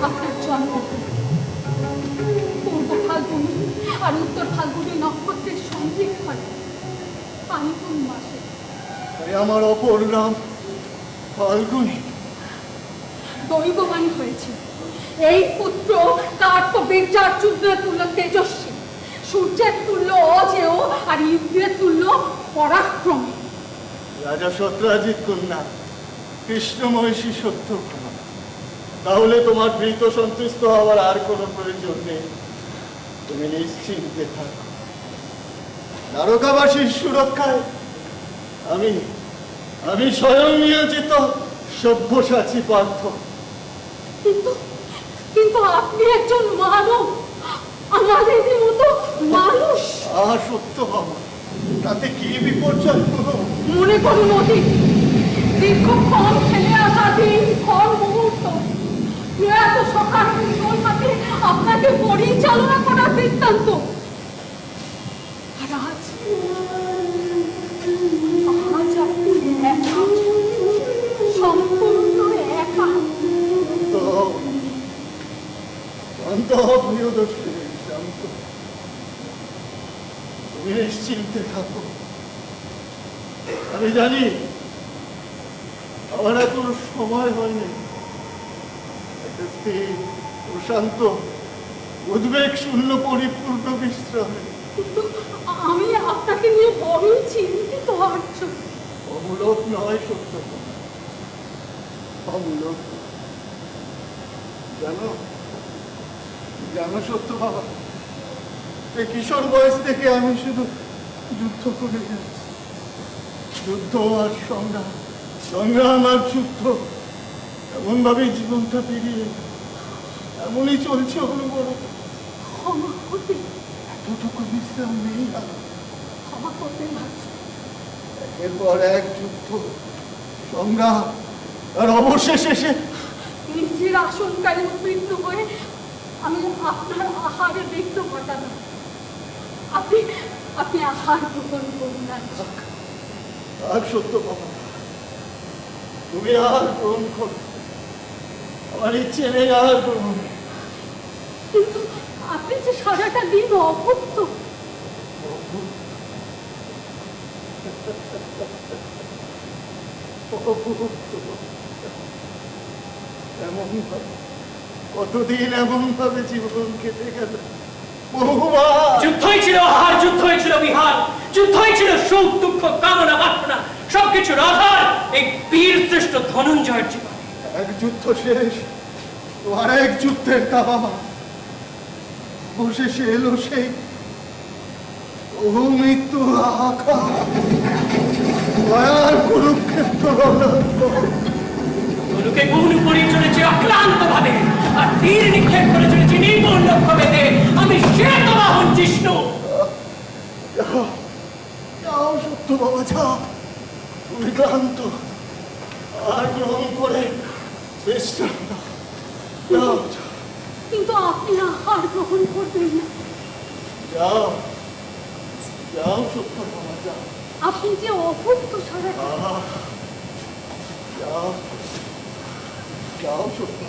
আপনার আমার অপর নাম ফাল্গুনী। দৈববাণী হয়েছে এই পুত্র কার্তবীর্যার চূর্ণের তুল্য তেজস্বী, সূর্যের তুল্য অজেয়, আর ইন্দ্রের তুল্য পরাক্রমী। রাজা সত্রাজিৎ কন্যা কৃষ্ণমহিষী সত্যভামা। তাহলে তোমার প্রীত সন্তুষ্ট হওয়ার আর কোনো প্রয়োজন নেই। তুমি নিশ্চিন্তে থাকো। দ্বারকাবাসীর সুরক্ষায় আমি আমি স্বয়ং নিয়োজিত সব্যসাচী পার্থ। কিন্তু কিন্তু আপনি একজন মানব, আমাদেরই মতো মানুষ। সত্যভামা, তাতে কি বিপর্যয় হলো? মনে করুন অতীত, দীর্ঘক্ষণ ফেলে আসা দিন, ক্ষণ মুহূর্ত, প্রয়াত সকাল কুশল হাতে আপনাকে পরিচালনা করার বৃত্তান্ত। আর আজ আজ আপনি একা, সম্পূর্ণ একা। শান্ত প্রিয়দর্শী, শান্ত। তুমি নিশ্চিন্তে থাকো। আমি জানি আমার এখনো সময় হয়নি একটা স্থির, প্রশান্ত, উদ্বেগ শূন্য পরিপূর্ণ বিশ্রামে। কিন্তু আমি আপনাকে নিয়ে বড়ই চিন্তিত হচ্ছি। অমূলক নয় সত্য, অমূলক। জানো জানো সত্য বাবা, এই কিশোর বয়স থেকে আমি শুধু যুদ্ধ করে যাচ্ছি। যুদ্ধ আর সংগ্রাম, সংগ্রাম আর যুদ্ধ, এমন ভাবে জীবনটা পেরিয়ে এমনই চলছে অনুবরত। ক্ষমা করতে, এতটুকু বিশ্রাম নেই আর। ক্ষমা করতে পারছি। এরপর এক যুদ্ধ, সংগ্রাম, আর অবশেষে সে নিজের আশঙ্কায় উদ্বিগ্ন হয়ে আমি আপনার আহারে বিঘ্ন ঘটালাম। আপনি আপনি আহার গ্রহণ করুন না। আর সত্য বাবা, তুমি আর গ্রহণ করো। আমার ইচ্ছে নেই আর গ্রহণ। কিন্তু আপনি যে সারাটা দিন অভুক্ত। এমন ভাবে কতদিন এমন ভাবে জীবন কেটে গেল। বহুবার যুদ্ধই ছিল আহার, যুদ্ধই ছিল বিহার, যুদ্ধই ছিল সুখ দুঃখ কামনা বাসনা, সবকিছুর আধার এই বীর শ্রেষ্ঠ ধনঞ্জয়ের জীবন। এক যুদ্ধ শেষ, আর এক যুদ্ধের দাবামা। অবশেষে এলো সেই বহু মৃত্যু হাহাকার, দয়ার কুরুক্ষেত্র রণাঙ্গন। তনুকে গুণ পড়িয়ে চলেছে অক্লান্ত ভাবে, আর তীর নিক্ষেপ করে চলেছে নির্মূল লক্ষ্য পেতে। আমি শ্বেতবাহন জিষ্ণু। যাও, যাও সত্য বাবা, যাও। তুমি ক্লান্ত, আর গ্রহণ করে বিশ্রাম নাও। যাও, যাও, কিন্তু আপনি আহার গ্রহণ করবেন না। যাও, যাও সত্য বাবা, যাও। আপনি যে অভুক্ত সারাটা। যাও, যাও সত্য,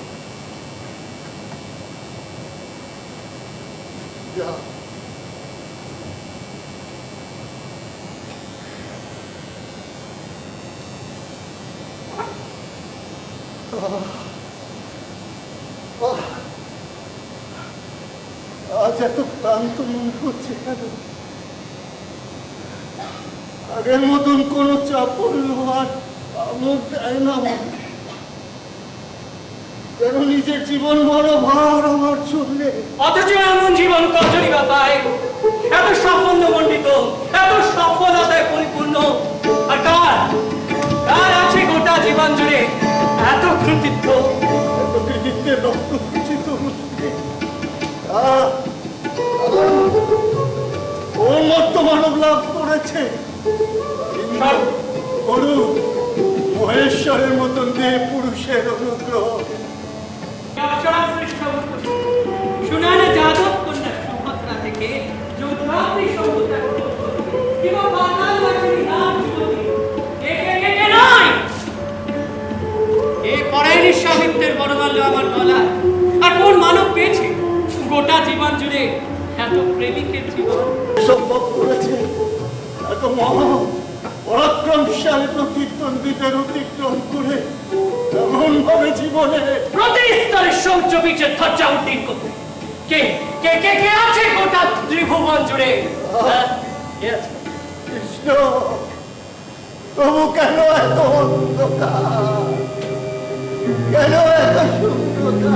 যাও। আজ এত ক্লান্ত মনে হচ্ছে কেন? আগের মতন কোনো চাপ পড়লো আর আমার দেয় না মনে। যেন নিজের জীবন বড় ভার আমার চললে। অথচ এমন জীবন কজনই বা পায়, এত সাফল্য মণ্ডিত, এত সফলতায় পরিপূর্ণ। আর কার কার আছে গোটা জীবন জুড়ে এত কৃতিত্ব? এত কৃতিত্বের রক্ত খচিত হচ্ছে। ওর মত মানব লাভ করেছে গরু, মহেশ্বরের মতন দেহ পুরুষের অনুগ্রহ। শুনালে যাদব কন্যা সুভদ্রা থেকে যোদ্ধাত্রী সম্ভূতা কিংবা বাঙালবাসী নাম যুবতী, একে নয়। এই পরায়ণী সাহিত্যের বড়মাল্য আমার গলায়। আর কোন মানব পেয়েছে গোটা জীবন জুড়ে এত প্রেমিকের জীবন? সম্ভব করেছে এত মহা পরাক্রমশালী প্রতিদ্বন্দ্বীদের অতিক্রম করে এমন ভাবে জীবনে প্রতি স্তরে সৌর্য বীজের ধ্বজা উদ্দীন করতে কে কে কে কে আছে গোটা ত্রিভুবন জুড়ে? হ্যাঁ, কে আছে? কৃষ্ণ, তবু কেন এত অন্ধকার, কেন এত শূন্যতা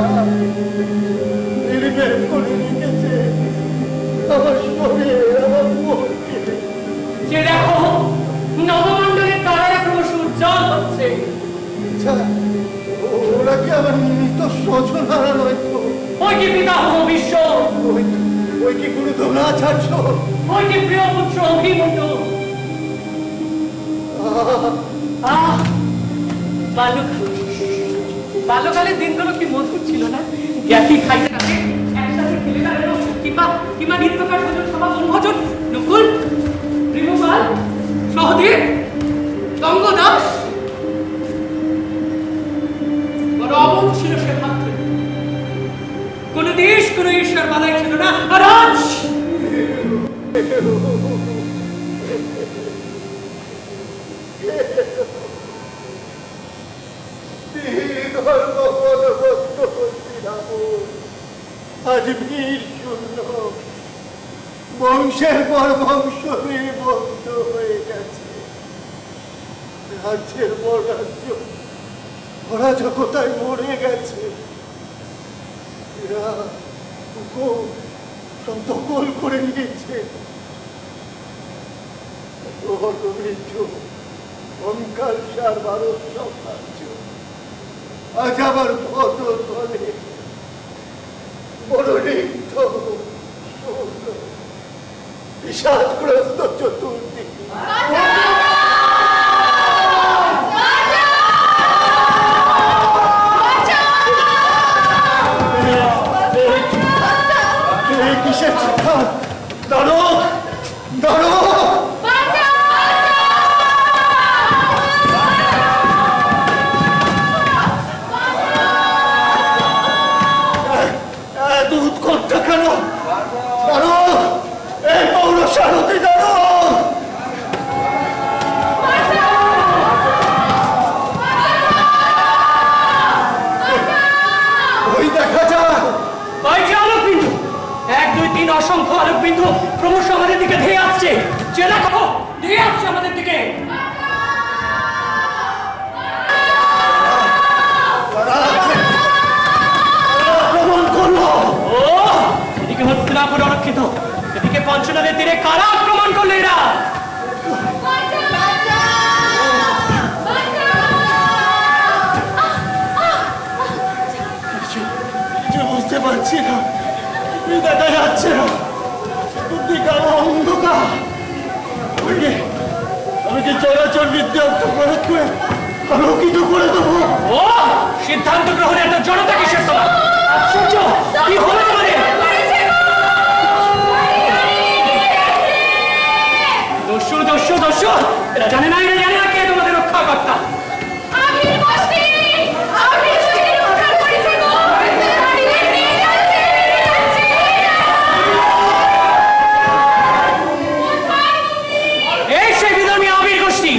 নির্ভেদ করে রেখেছে আমার শরীর, আমার মনকে? যে দেখো নবমণ্ডলের তারারা ক্রমশ উজ্জ্বল হচ্ছে। আচ্ছা, ওরা কি আমার নিমিত্ত স্বজনারা নয় তো? ওই কি পিতামহ বিশ্ব, ওই কি গুরু দ্রোণাচার্য? ওই কি প্রিয় পুত্র অভিমন্যু। আহ, বাল্যকালের দিনগুলো কি মধুর ছিল না? জ্ঞাতি খাইতে খাইতে একসাথে খেলে বেড়ানো, কিংবা নিত্যকার ভোজন সভা বনভোজন, নকুল, ত্রিভুবাল, সহদেব, গঙ্গদাস, বড় অমন ছিল সে ভাগ্য। কোন দেশ কোন ঈশ্বর বালাই ছিল না। আর আজ আজ বীর শূন্য, বংশের পর বংশ বন্ধ হয়ে গেছে। রাজ্যের পর রাজ্য অরাজকতায় মরে গেছে। এরা দখল করে নিয়েছে। অঙ্কাল সার ভারত সাম্রাজ্য আজ আবার পদতলে বড় রিক্ত বিষাদগ্রস্ত চতুর্দিকে। কিসের চিৎকার? দাঁড়ো, দাঁড়ো! এত উৎকণ্ঠা কেন? দাঁড়ো, এই পৌরসারথি দাঁড়ো! ওই দেখা যায় ওই যে আলোকবিন্দু, 1, 2, 3 অসংখ্য আলোকবিন্দু ক্রমশ আমাদের দিকে ধেয়ে আসছে। যে দেখো ধেয়ে আসছে আমাদের দিকে। আক্রমণ করলো। ও, এদিকে হস্তিনাপুর অরক্ষিত, এদিকে পঞ্চনদের তীরে কারা আক্রমণ করলো এরা? কিছু বুঝতে পারছি না, দেখা যাচ্ছে না, চতুর্দিকে অন্ধকার। আমি কি চলাচল বিদ্যার্থ প্রয়োগ করে আলোকিত করে দেবো? ও, সিদ্ধান্ত গ্রহণে এত জনতা কিসের তোমার? আশ্চর্য, কি হলো তোমাদের? দস্যু দস্যু দস্যু, এরা জানে না কে তোমাদের রক্ষাকর্তা। এই সেই বিধর্মী আবির গোষ্ঠী।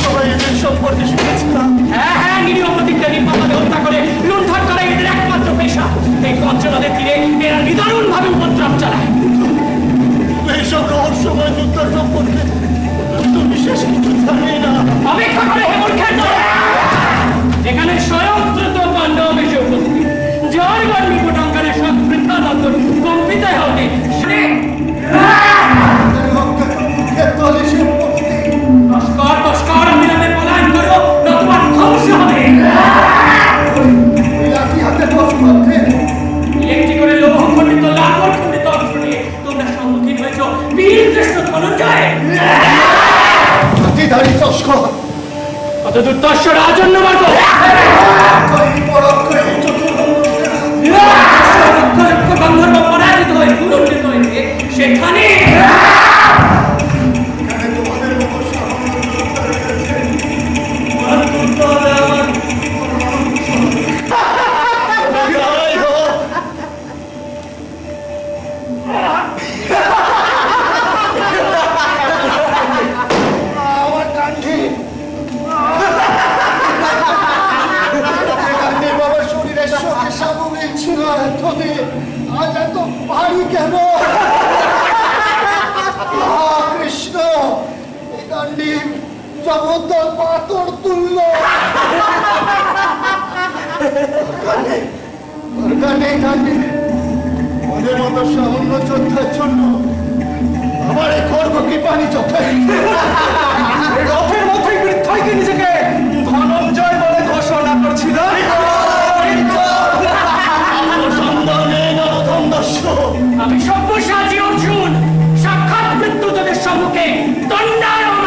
সবাই এদের সম্পর্কে শুনেছিলাম। হ্যাঁ, নিরীহ প্রতিজ্ঞা নির্মমভাবে হত্যা করে লুণ্ঠন করা এদের একমাত্র পেশা। এই পঞ্চনদের তীরে এরা নিদারুণ ভাবে উপদ্রব চালায়। এইসব রহস্যময় যুদ্ধ সম্পর্কে তো বিশেষ কিছু জানি না। অপেক্ষা করে হে মূর্খের দল! এখানে স্বয়ংকৃত পাণ্ডব এসে উপস্থিত, যার গণ নিকট অঙ্গনে সব বৃদ্ধা নন্দন কম্পিত হতে তস্কর তস্কর অবিলম্বে পলায়ন করো, নতুবা ধ্বংস হবে। একটি করে লৌহ খণ্ডিত লাকড় খণ্ডিত অস্ত্র নিয়ে তোমরা সম্মুখীন হয়েছ বীর শ্রেষ্ঠ ধনঞ্জয়। কত দুর্দর্শ রাজন্য মার্গ! গন্ধর্ব পরাজিত হয়ে পুনর্জিত হয়েছে সেখানে। মতো সামান্য যোদ্ধার জন্য আমার এই খড়গ কি পানি চোখে এই রথের মধ্যে বৃদ্ধাইকে নিজেকে ধনঞ্জয় বলে ঘোষণা করছিল। আমি সব্যসাচী অর্জুন, সাক্ষাৎ মৃত্যুদের সম্মুখে দণ্ডায়মান।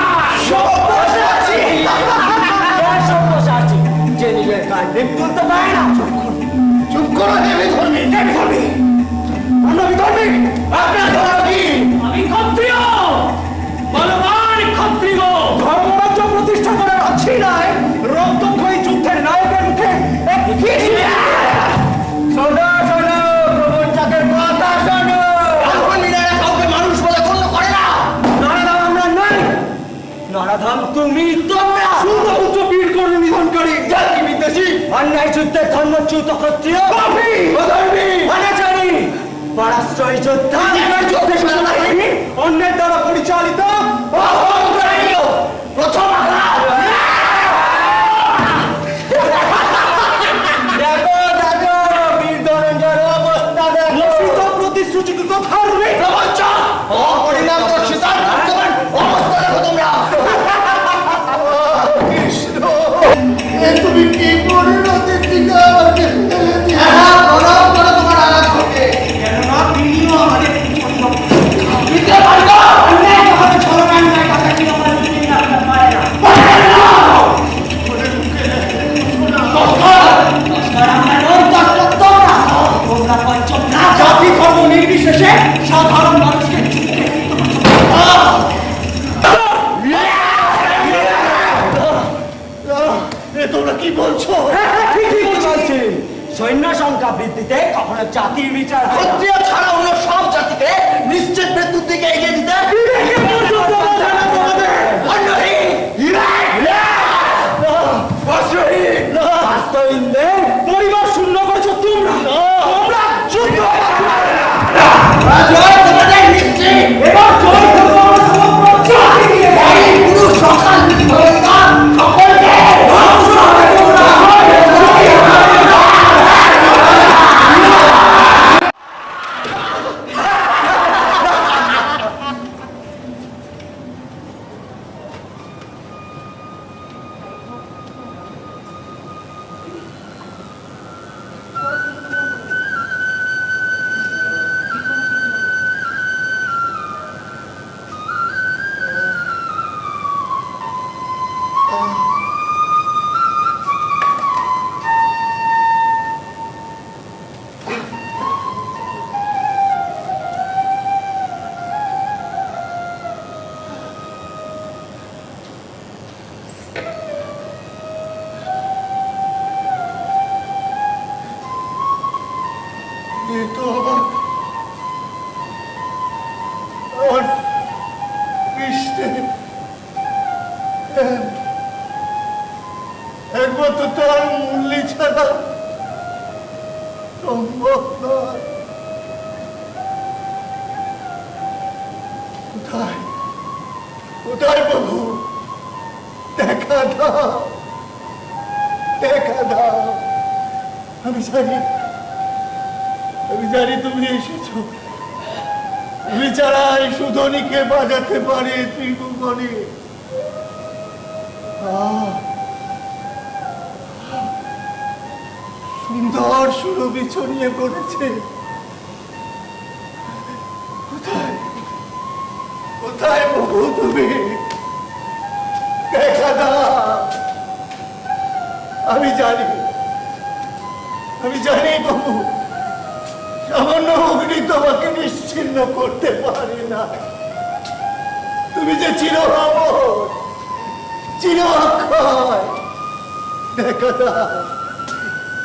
সব্যসাচী যে নিজের গায়ে লেপ তুলতে পারে না। চুপ করো দেবী ধর্মী, দেবী ধর্মী, মানবী ধর্মী, আপনার ধর্ম কি? আমি ক্ষত্রিয়, বলবান ক্ষত্রিয়। ধর্মরাজ্য প্রতিষ্ঠা করার আছে নাই রক্তক্ষয়ী যুদ্ধের নায়কের মুখে এক শোনো শোনো, প্রবঞ্চকের কথা শোনো। এখন মিনারা কাউকে মানুষ বলে গণ্য করে না। নারাধাম আমরা নাই, নরাধাম তুমি, তোমরা সুন্দর বীর কর্মী নিধনকারী জাতি বিদ্বেষী, অন্যায় যুদ্ধের ধর্মচ্যুত ক্ষত্রিয়, পাপী, অধর্মী, অনাচারী, পরাশ্রয় যোদ্ধা, যুদ্ধে সেনাবাহিনী, অন্যের দ্বারা পরিচালিত অহংকারী, প্রথম আঘাত। দেখো দেখো, বীর ধনঞ্জয়ের অবস্থা দেখো। লক্ষিত প্রতিশ্রুতি কথার নেই। প্রবঞ্চক, অপরিণাম দর্শিতার বর্তমান অবস্থা দেখো তোমরা। কৃষ্ণ, এ তুমি কি পরিণতির দিকে আমাকে ফেলে দিলে? বরং বরং তোমার আঘাত ঘটে। কেননা তিনিও আমাদের দিতে পারবো। অন্যায়ভাবে ছলনায় কথা কি আমার মুখে রাখতে পারে না। জাতি ধর্ম নির্বিশেষে সাধারণ মানুষকে এ তোমরা কি বলছো? ঠিকই বলছি। সৈন্য সংখ্যা বৃদ্ধিতে কখনো জাতির বিচার হয় না। ক্ষত্রিয় ছাড়া অন্য সব জাতিকে নিশ্চিত মৃত্যুর দিকে এগিয়ে দিতে বাস্তবীনদের পরিবার শূন্য করেছো তোমরা। তোমরা যুদ্ধ তোমাদের নিশ্চিত এবার জয় করবো আমরা সমগ্র জাতিকে। পুরুষ সকাল সকলকে ধ্বংস হবে তোমরা। আমার পৃষ্ঠে একমাত্র তার মূল্য ছাড়া সম্ভব নয়। কোথায় কোথায় প্রভু, দেখা দাও, দেখা দাও। আমি জানি তুমি এসেছো। তুমি ছাড়া এই সুধনীকে বাজাতে পারে ত্রিভুবনে। সুন্দর সুরভি ছড়িয়ে পড়েছে। কোথায় কোথায় প্রভু তুমি, দেখা দাও। আমি জানি প্রভু, সামান্য অগ্নি তোমাকে নিশ্চিন্ন করতে পারে না। তুমি যে চির অমর, চির অক্ষয়। দেখা দাও,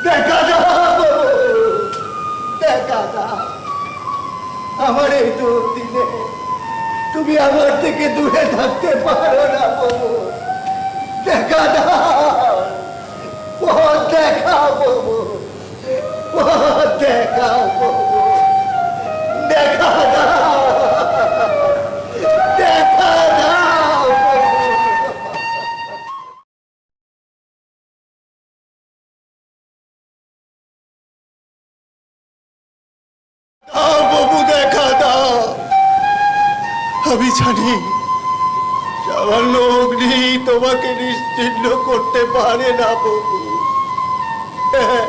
দেখা দাও, দেখা দাও। আমার এই দুর্দিনে তুমি আমার থেকে দূরে থাকতে পারো না প্রভু। দেখা দাও, পথ দেখাও প্রভু, পথ দেখাও প্রভু। দেখা দাও, দেখা দাও প্রভু। দাও প্রভু, আমি জানি সামান্য অগ্নি তোমাকে নিশ্চিহ্ন করতে পারে না প্রভু। হ্যাঁ,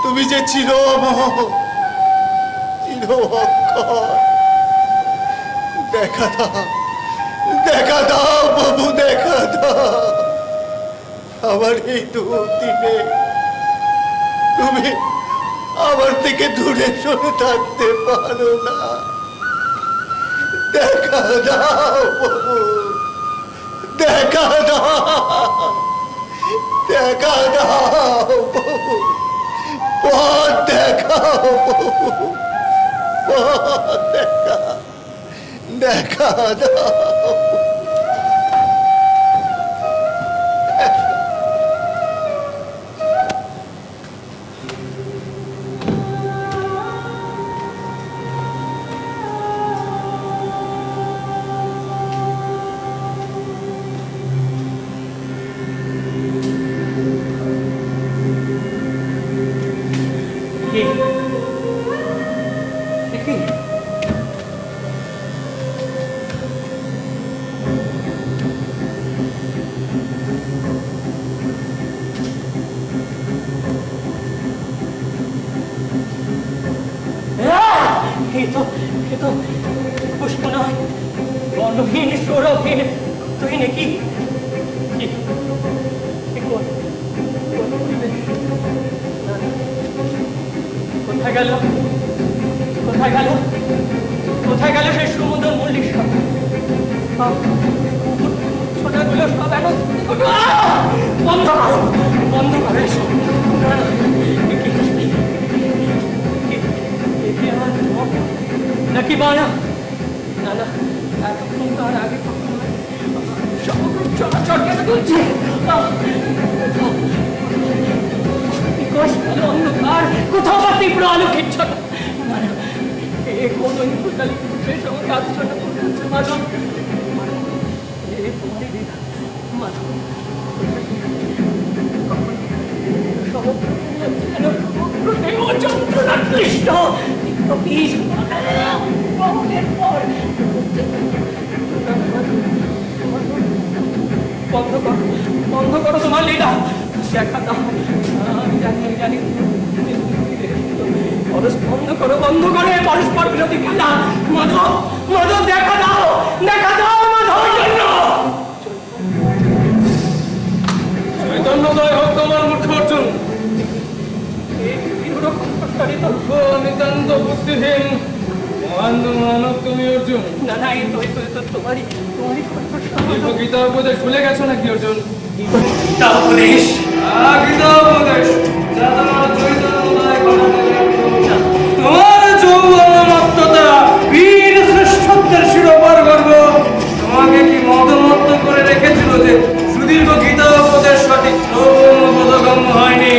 তুমি যে চির অমর, চির অক্ষয়। দেখা দাও, দেখা দাও প্রভু, দেখা দাও আমার এই দুদিনে তুমি আমার থেকে দূরে সরে থাকতে পারো না। দেখা দাও প্রভু, দেখা দাও, দেখা দাও প্রভু, পথ দেখাও প্রভু, পথ দেখা, দেখা দাও। কি? কি? এ তো পুষ্প নয়, বর্ণহীন সৌরভহীন তুই নাকি কি? কোন পরিবেশ? কোথায় গেল, কোথায় গেল, কোথায় গেল সেই সুন্দর মল্লিক ছোটাগুলো সব এখন বন্ধ করো, বন্ধ করো এসব। নাকি মায়া? না না, এতক্ষণ তার আগে চলাচল কেন করছে? অন্ধকার, কোথাও বা তীব্র আলো কিচ্ছু না। এ কোন ইন্দ্রকালী পুরুষের সঙ্গে আলোচনা করছে মাধব? এ তোমারই বিধান মাধব। বন্ধ করো, বন্ধ করো তোমার লীলা, দেখা দাও। আমি জানি, আমি জানি বন্ধ করো, বন্ধ করে পরস্পর বিরোধী খেলা। মাধব, মাধব দেখা দাও, দেখা দাও মাধব। চৈতন্যদয় হোক তোমার মুখ অর্জুন। নিতান্ত বুদ্ধিহীন মহান মানব তুমি অর্জুন। না না, এই তো তোমারই গীতা উপদেশ ভুলে গেছো নাকি অর্জুন? গীতা উপদেশ? গীতা উপদেশ যা তোমার চৈতন্যদয় তোমার যৌবনমত্ততা, বীর শ্রেষ্ঠত্বের শিরোপার গর্ব তোমাকে কি মদমত্ত করে রেখেছিল যে সুদীর্ঘ গীতা উপদেশ সঠিক শ্রবণ বোধগম্য হয়নি?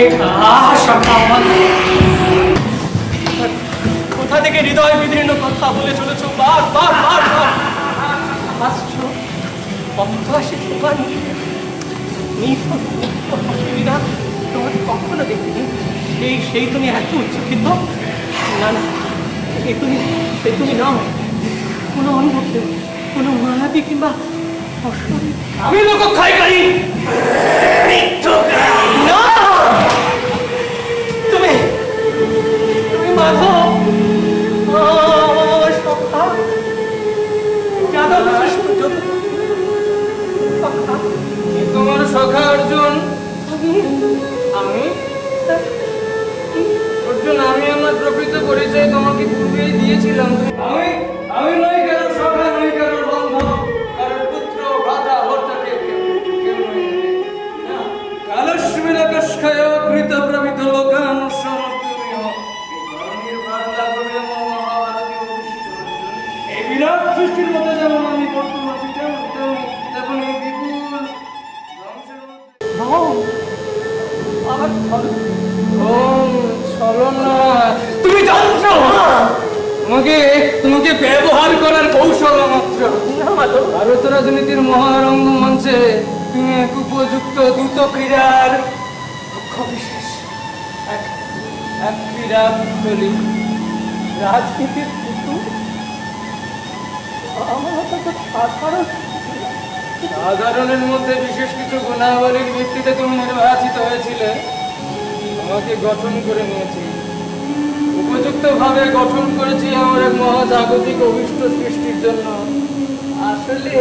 কোথা থেকে হৃদয় বিদীর্ণ কথা বলে চলেছ বার বার বার বার? তোমাকে কখনো দেখিনি, সেই তুমি এত উচ্চকিত? না না, তুমি নাও কোনো অনুভব, কোনো মায়াবী কিংবা অস্বাভাবিক। আমি লোক খাইকারি না, তুমি মাধব আমার সখা, যাদব সূর্য তোমার সখা অর্জুন। আমি অর্জুন, আমি আমার প্রকৃত পরিচয় তোমাকে পূর্বেই দিয়েছিলাম। আমি নই কারো সখা, নই কারো বন্ধু, কারোর পুত্র ভ্রাতা ভর্তাকে কেউ নই। কালস্মিন কষ্কায় কৃত প্রবিত লোকানুসরণীয় এই বিরাট সৃষ্টির মধ্যে যেমন আমি বর্তমান তেমন এই বিপুল ধ্বংসের তুমি যন্ত্র, তোমাকে ব্যবহার করার কৌশল মাত্র। ভারত রাজনীতির মহারঙ্গ মঞ্চে তুমি এক উপযুক্ত দ্রুত ক্রীড়ার লক্ষ্য বিশেষ, এক ক্রীড়া পুত্তলি, রাজনীতির পুতুল। আমার মতো তো সাধারণ সাধারণের মধ্যে বিশেষ কিছু গুণাবলীর ভিত্তিতে তুমি নির্বাচিত হয়েছিলে। তোমাকে গঠন করে নিয়েছি, উপযুক্ত ভাবে গঠন করেছি আমার এক মহাজাগতিক অভিষ্ট সৃষ্টির জন্য। আসলে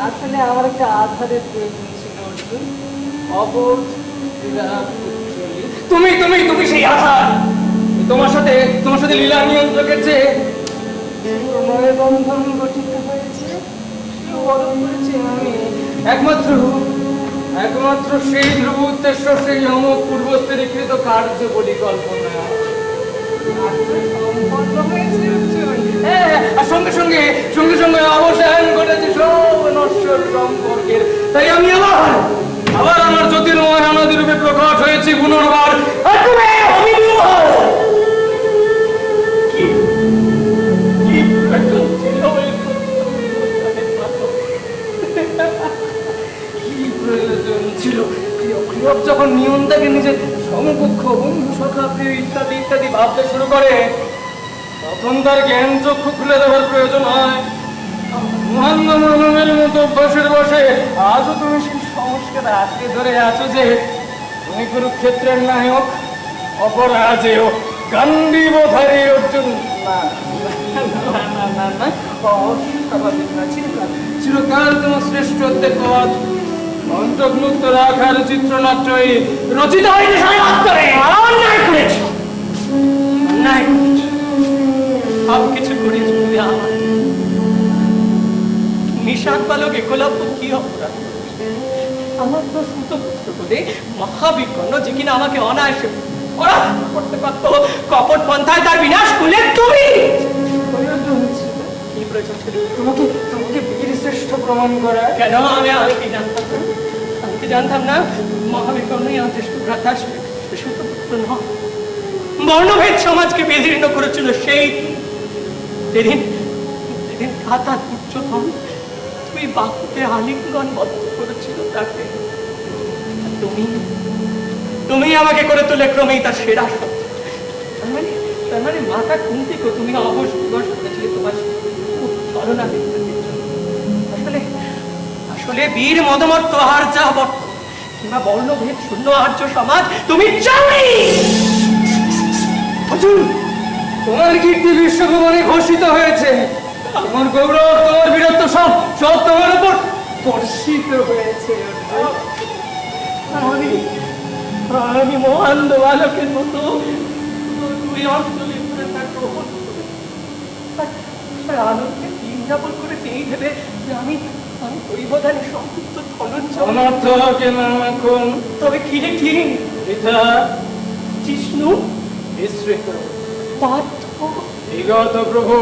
আসলে আমার একটা আধারের প্রয়োজন ছিল অর্জুন, অবোধ বিরাট উজ্জ্বলী। তুমি তুমি তুমি সেই আধার। তোমার সাথে লীলা নিয়ন্ত্রকের চেয়ে প্রণয় বন্ধন গঠিত হয়েছে, বরণ করেছি আমি। একমাত্র সেই ধ্রুব উদ্দেশ্য, সেই অমোঘ পূর্বস্থিরীকৃত কার্য পরিকল্পনা সম্পন্ন হয়েছে অর্জুন। আর সঙ্গে সঙ্গে অবসান ঘটেছে সব নশ্বর সম্পর্কের। তাই আমি আবার আমার জ্যোতির্ময় আনন্দ রূপে প্রকট হয়েছি পুনর্বার। যখন নিয়ন্তাকে নিজের সমকক্ষ, বন্ধু, সখা, প্রিয় ইত্যাদি ইত্যাদি ভাবতে শুরু করে, তখন তার জ্ঞান চক্ষু খুলে দেওয়ার প্রয়োজন হয়। মহানমের মতো অভ্যাসের বসে আজও তুমি সেই সংস্কার আঁকড়ে ধরে আছো যে তুমি কুরুক্ষেত্রের নায়ক, অপরাজেয় গান্ডীবধারী অর্জুন। না না না না, অস্বাভাবিক না, চিরকাল তোমার শ্রেষ্ঠত্বের পথ অন্তর্মুক্ত রাখার চিত্রনাট্যই রচিত হয়েছে শাস্ত্রে। অন্যায় করেছ, অন্যায় করেছ, সব কিছু করেছ তুমি আমার। নিষাদ বালক একলব্য কি অপরাধ? আমার তো সুতপুত্র বলে মহাবিপন্ন, যে কিনা আমাকে অনায়াসে পরাস্ত করতে পারত, কপট পন্থায় তার বিনাশ করলে তুমি। কি প্রয়োজন ছিল তোমাকে বীর শ্রেষ্ঠ প্রমাণ করা? কেন? আমি কি জানতাম না? আমি কি জানতাম না মহাবিপন্নই আমার জ্যেষ্ঠ ভ্রাতা, সুতপুত্র নয়। বর্ণভেদ সমাজকে বিদীর্ণ করেছিল সেই যেদিন কাতা দুর্যোধন তুই বাহুতে আলিঙ্গনবদ্ধ করেছিল তাকে। তুমি আমাকে করে তুলে ক্রমেই তার সেরা শব্দ। তার মানে মাতা কুন্তিকে তুমি অবশ্যই করেছিলে তোমার ছলনা বিদ্যুতের জন্য। আসলে বীর মদমত্ত আর যা বর্ত কিংবা বর্ণভেদ শূন্য আর্য সমাজ তুমি চাওনি। তোমার কীর্তি বিশ্বভুবনে ঘোষিত হয়েছে, তোমার গৌরব, তোমার বীরত্ব সব তোমার উপর বর্ষিত হয়েছে। আমি মহান্ধ বালকের মতো তুমি অঞ্চলে ঘুরে থাকো, আনন্দে দিন যাপন করে এই ভেবে যে আমি পরিবর্তনে সংযুক্ত তবে কি রে কি জিষ্ণু বিস্মৃত পার্থ বিগত প্রভু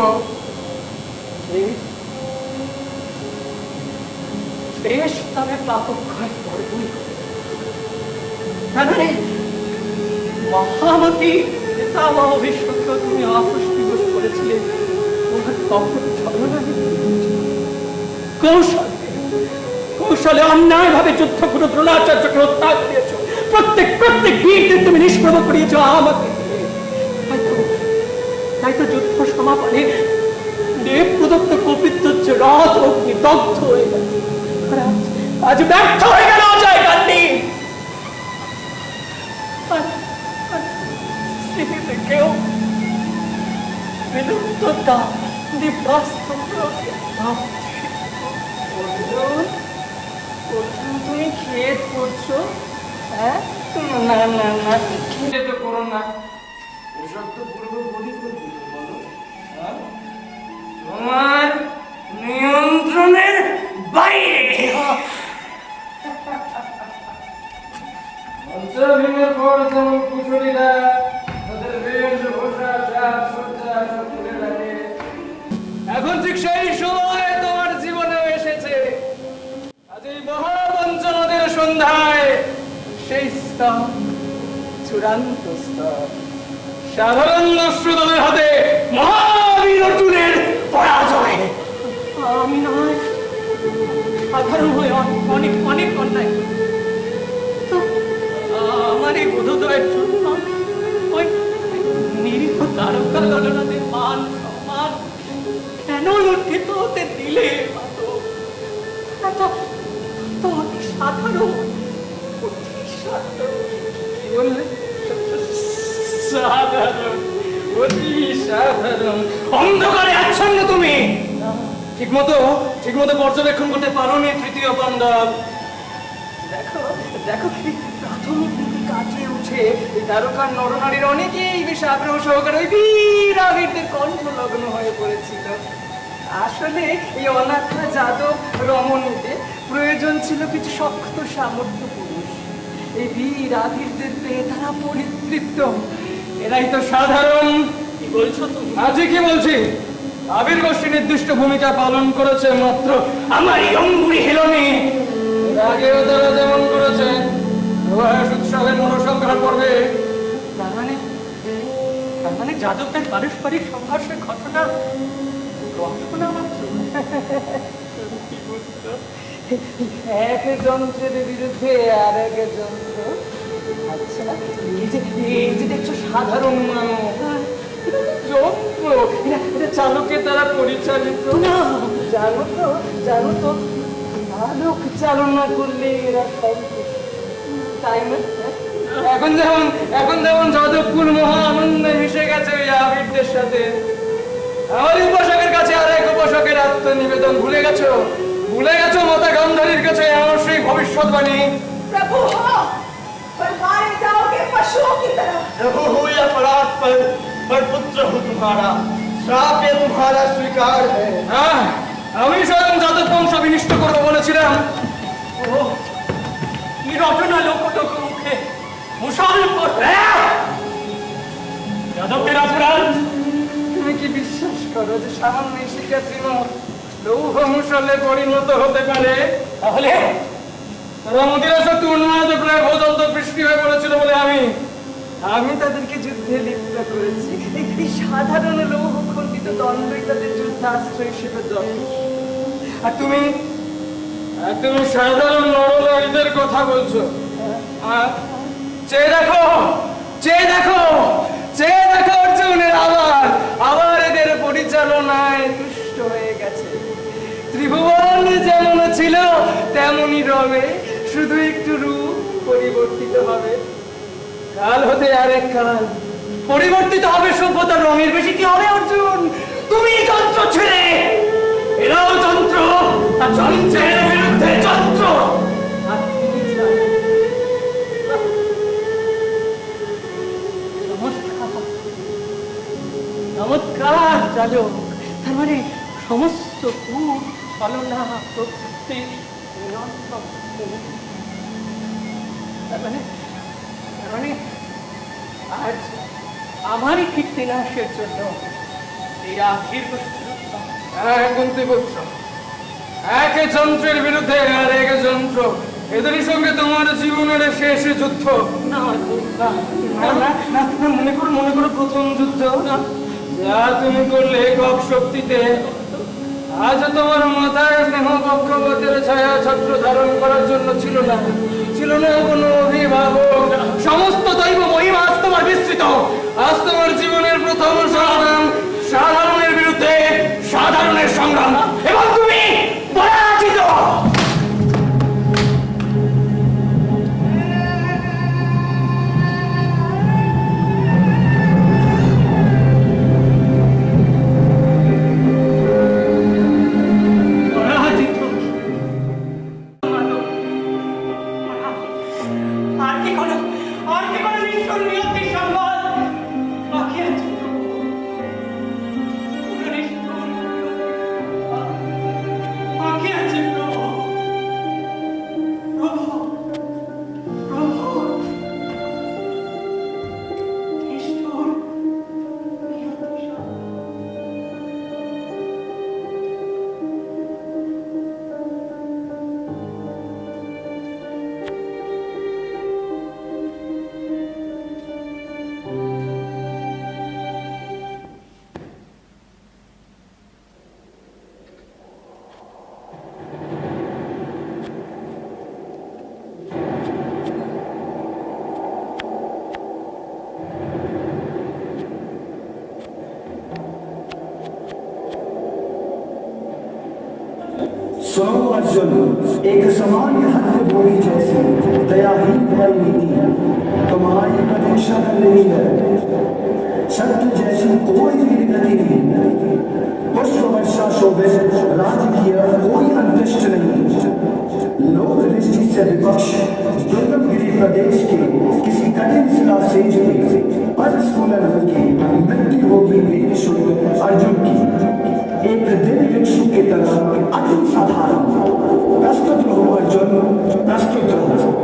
বেশ তবে পাপক্ষয় বর্জন করে। মহামতি পিতামহ বিশ্বকে তুমি অপুষ্টিবোধ করেছিলে, তোমার কখন ছলনা কৌশলে অন্যায় ভাবে যুদ্ধ করে দ্রোণাচার্যকে হত্যা করিয়েছ, প্রত্যেক বীরদের তুমি নিষ্প্রভ করিয়েছ আমাকে। তাই তো যুদ্ধ সমাপনে দেব প্রদত্ত কপিত্ব হচ্ছে রথ অগ্নি দগ্ধ হয়ে গেছে। আজ ব্যর্থ হয়ে গেল অজয় গান্ধী। স্মৃতিতে কেউ বিলুপ্ততা তুমি খেদ করছো? হ্যাঁ, না না না, খেতে তো করো না। ওসব তো পূর্ব পরিকল্পিত, বলো। তোমার নিয়ন্ত্রণের বাইরে। মঞ্চভূমির পর যেমন কুশলীরা তাদের বেশভূষা সাজসজ্জা সব তুলে রাখে, এখন ঠিক সেই সময় তোমার জীবনেও এসেছে। আজ এই মহাবঞ্চনাদের সন্ধ্যায় সেই স্তর, চূড়ান্ত স্তর, সাধারণ দস্যুদের হাতে মহাবীর অর্জুনের পরাজয়। আমি নয়, সাধারণ হয়ে অনেক অনেক অন্যায় আমার এই বোধোদয়ের জন্য ওই নিরীহ তারকা ললনাদের মান সম্মান কেন লজ্জিত হতে দিলে মাধব? এত তো অতি সাধারণ, অতি সাধারণ। কি বললে? সাধারণ, অতি সাধারণ। অন্ধকারে আচ্ছন্ন তুমি। ঠিক মতো পর্যবেক্ষণ করতে পারোনি তৃতীয় পাণ্ডব। দেখো দেখো কি প্রাথমিক দিকে কাটিয়ে উঠে এই দ্বারকার নরনারীর অনেকেই বেশ আগ্রহ সহকারে ওই বীর আবিরদের কণ্ঠ লগ্ন হয়ে পড়েছিল। আসলে এই অনাথা যাদব রমণীতে প্রয়োজন ছিল কিছু শক্ত সামর্থ্য পুরুষ। এই বীর আবিরদের পেয়ে তারা পরিতৃপ্ত। এরাই তো সাধারণ। কি বলছো তুমি? আজই কি বলছি, আবির গোষ্ঠী নির্দিষ্ট ভূমিকা পালন করেছে মাত্র আমার এই অঙ্গুরি হেলনে এর আগেও তারা যেমন করেছে প্রয়াস উৎসবের নরসংহার পর্বে। তার মানে যাদবদের পারস্পরিক সংঘর্ষের ঘটনা ঘটনা মাত্র। এক যন্ত্রের বিরুদ্ধে আর এক যন্ত্র। আচ্ছা, এই যে দেখছো সাধারণ মানুষ, যন্ত্র, এটা চালকের দ্বারা পরিচালিত না। জানো তো চালক চালনা করলে এরা সন্তুষ্ট, তাই না? এখন যেমন যাদবকুল মহা আনন্দে মিশে গেছে ওই আবিরদের সাথে। আমার উপাসকের কাছে আর এক উপাসকের আত্মনিবেদন ভুলে গেছো মাতা গান্ধারীর কাছে আমার সেই ভবিষ্যৎবাণী। प्रभु हो पर मारे जाओगे पशुओं की तरह। प्रभु हो या परात पर पुत्र हो तुम्हारा, श्राप ये तुम्हारा स्वीकार है। হ্যাঁ, আমি স্বয়ং যাদব বংশ বিনষ্ট করবো বলেছিলাম। ও কি রটনা লোক মুখে মুসল করবে। যাদবদের অপরাধ তুমি কি বিশ্বাস করো যে সামান্য শিক্ষা তৃণমূল লৌহ মুসলে পরিণত হতে পারে? তাহলে রমদীরা শক্তি উন্মাদ প্রায় ভূতন্ত বৃষ্টি হয়ে পড়েছিল বলে আমি তাদেরকে যুদ্ধে লিপ্ত করেছি। এই সাধারণ লৌহ খণ্ডিত দণ্ডই তাদের যুদ্ধাস্ত্র হিসেবে যথেষ্ট। আর তুমি সাধারণ নরনারীদের কথা বলছো। চেয়ে দেখো অর্জুনের আবার এদের পরিচালনায় তুষ্ট হয়ে গেছে। ত্রিভুবন যেমন ছিল তেমনই রবে, শুধু একটু রূপ পরিবর্তিত হবে। কাল হতে আরেক কাল পরিবর্তিত হবে সভ্যতার রঙের। বেশি কি হবে অর্জুন? তুমি যন্ত্র ছেড়ে এরাও যন্ত্র, আর যন্ত্রের বিরুদ্ধে যন্ত্র। আর তুমি চাও। চমৎকার চালক। তার মানে সমস্ত কূট ছলনা প্রকৃতি নিয়ন্ত্রণ। তার মানে আজ আমারই কীর্তিনাশের জন্য এই আখির এক যন্ত্রের বিরুদ্ধে আর এক যন্ত্র, এদেরই সঙ্গে তোমার জীবনের শেষ যুদ্ধ। না মনে করো প্রথম যুদ্ধ যা তুমি করলে একক শক্তিতে। আজ তোমার মাথায় স্নেহ পক্ষবতের ছায়া ছত্র ধারণ করার জন্য ছিল না কোনো অভিভাবক। সমস্ত দৈব মহিমা আজ তোমার বিস্তৃত। আজ তোমার জীবনের প্রথম সংগ্রাম সাধারণের বিরুদ্ধে সাধারণের সংগ্রাম, এবং তুমি পরাজিত। আর কি কোনো सुनो अर्जुन, एक सामान्य हत्याभोगी जैसी दयाहीन भरी नीति तुम्हारी प्रतीक्षा कर रही है। सत्य जैसी कोई भी गति नहीं, पुष्प वर्षा शोभित राजकीय कोई अंतरिक्ष नहीं, लोक दृष्टि से विपक्ष दुर्गम गिरी प्रदेश के किसी कठिन शिला सेज में पदस्खलन होगी, मृत्यु होगी वीर शुद्ध अर्जुन की। एक दिव्य भिक्षु की तरह अति साधारण। प्रस्तुत रहो अर्जुन, प्रस्तुत रहो।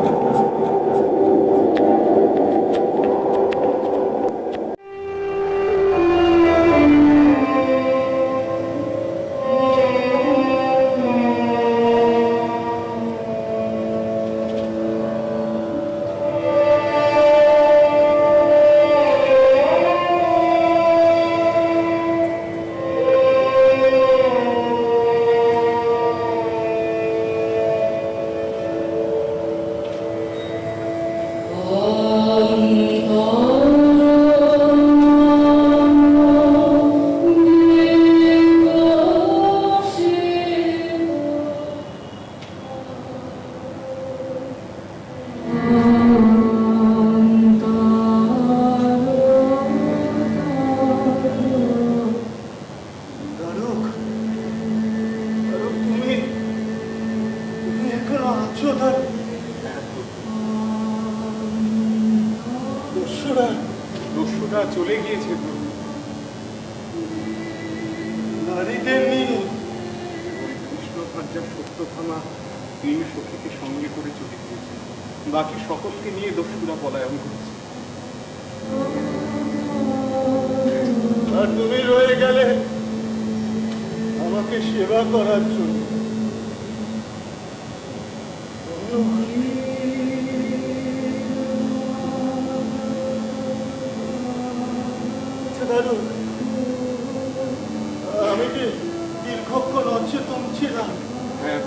দস্যুরা চলে গিয়েছে। নারীদের নিয়ে ওই কৃষ্ণভার্যা সত্যভামা 3 সখীকে সঙ্গে করে চলে গিয়েছে। বাকি সকলকে নিয়ে দস্যুরা পলায়ন করেছে। আর তুমি রয়ে গেলে আমাকে সেবা করার জন্য। আমি কি দীর্ঘক্ষণ অচেতন ছিলাম? হ্যাঁ,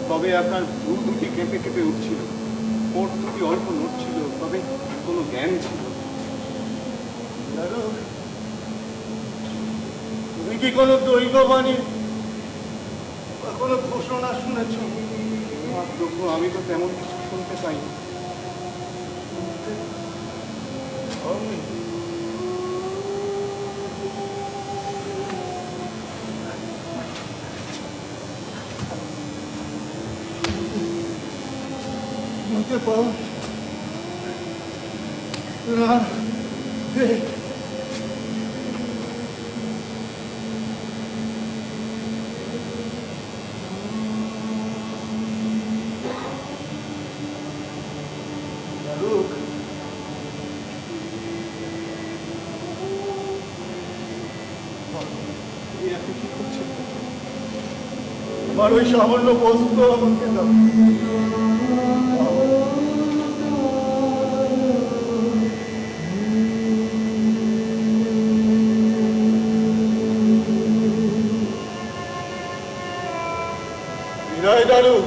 তবে আপনার ভ্রু দুটি কেঁপে কেঁপে উঠছিল, ওর দুটি অল্প নড়ছিল, তবে কোনো জ্ঞান ছিল। তুমি কি কোনো দৈববাণী বা কোনো ঘোষণা শুনেছ? প্রভু, আমি তো তেমন কিছু শুনতে পাইনি। শুনতে পাও? আমার ওই সামান্য বস্তু আমাকে দাও। বিনয় দারুক,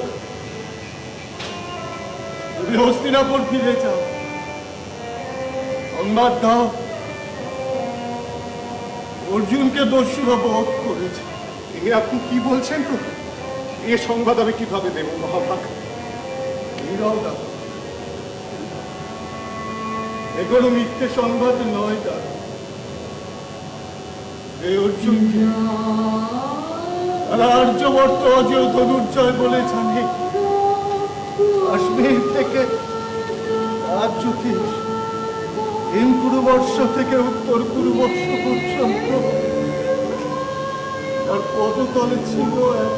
তুমি হস্তিনাপুর ফিরে যাও, সংবাদ দাও অর্জুনকে দস্যুরা বধ করেছে। আপনি কি বলছেন? তো এ সংবাদ আমি কিভাবে দেব মহাভাগ? এগুলো মিথ্যে সংবাদ নয়। এই অর্জুনকে তারা আর্যবর্ত অজেয় ধনুর্জয় বলে জানে। কাশ্মীর থেকে রাজ্যতীশ, হিমকুরুবর্ষ থেকে উত্তর কুরুবর্ষ পর্যন্ত তার পদতলে ছিল এক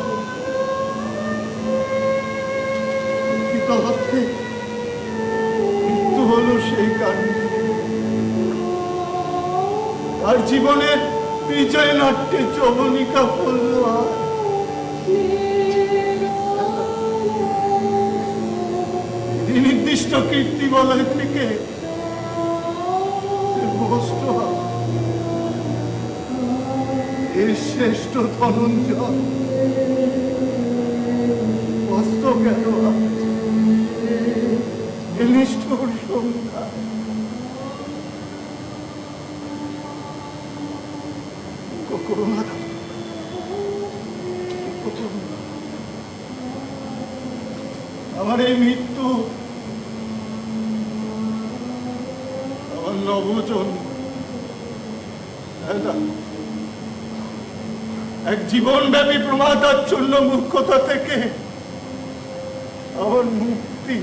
মৃত্যু হলো সেই কারণে। আর জীবনের বিজয় নাট্যে যবনিকা পড়ল। নির্দিষ্ট কীর্তিবলয় থেকে এর শ্রেষ্ঠ ধনঞ্জয় অস্ত গেল। নিষ্ঠুর সংখ্যা করুণা আমার এই মৃত্যু, আমার নবজন্ম, এক জীবনব্যাপী প্রমাদাচ্ছন্ন মূর্খতা থেকে আমার মুক্তি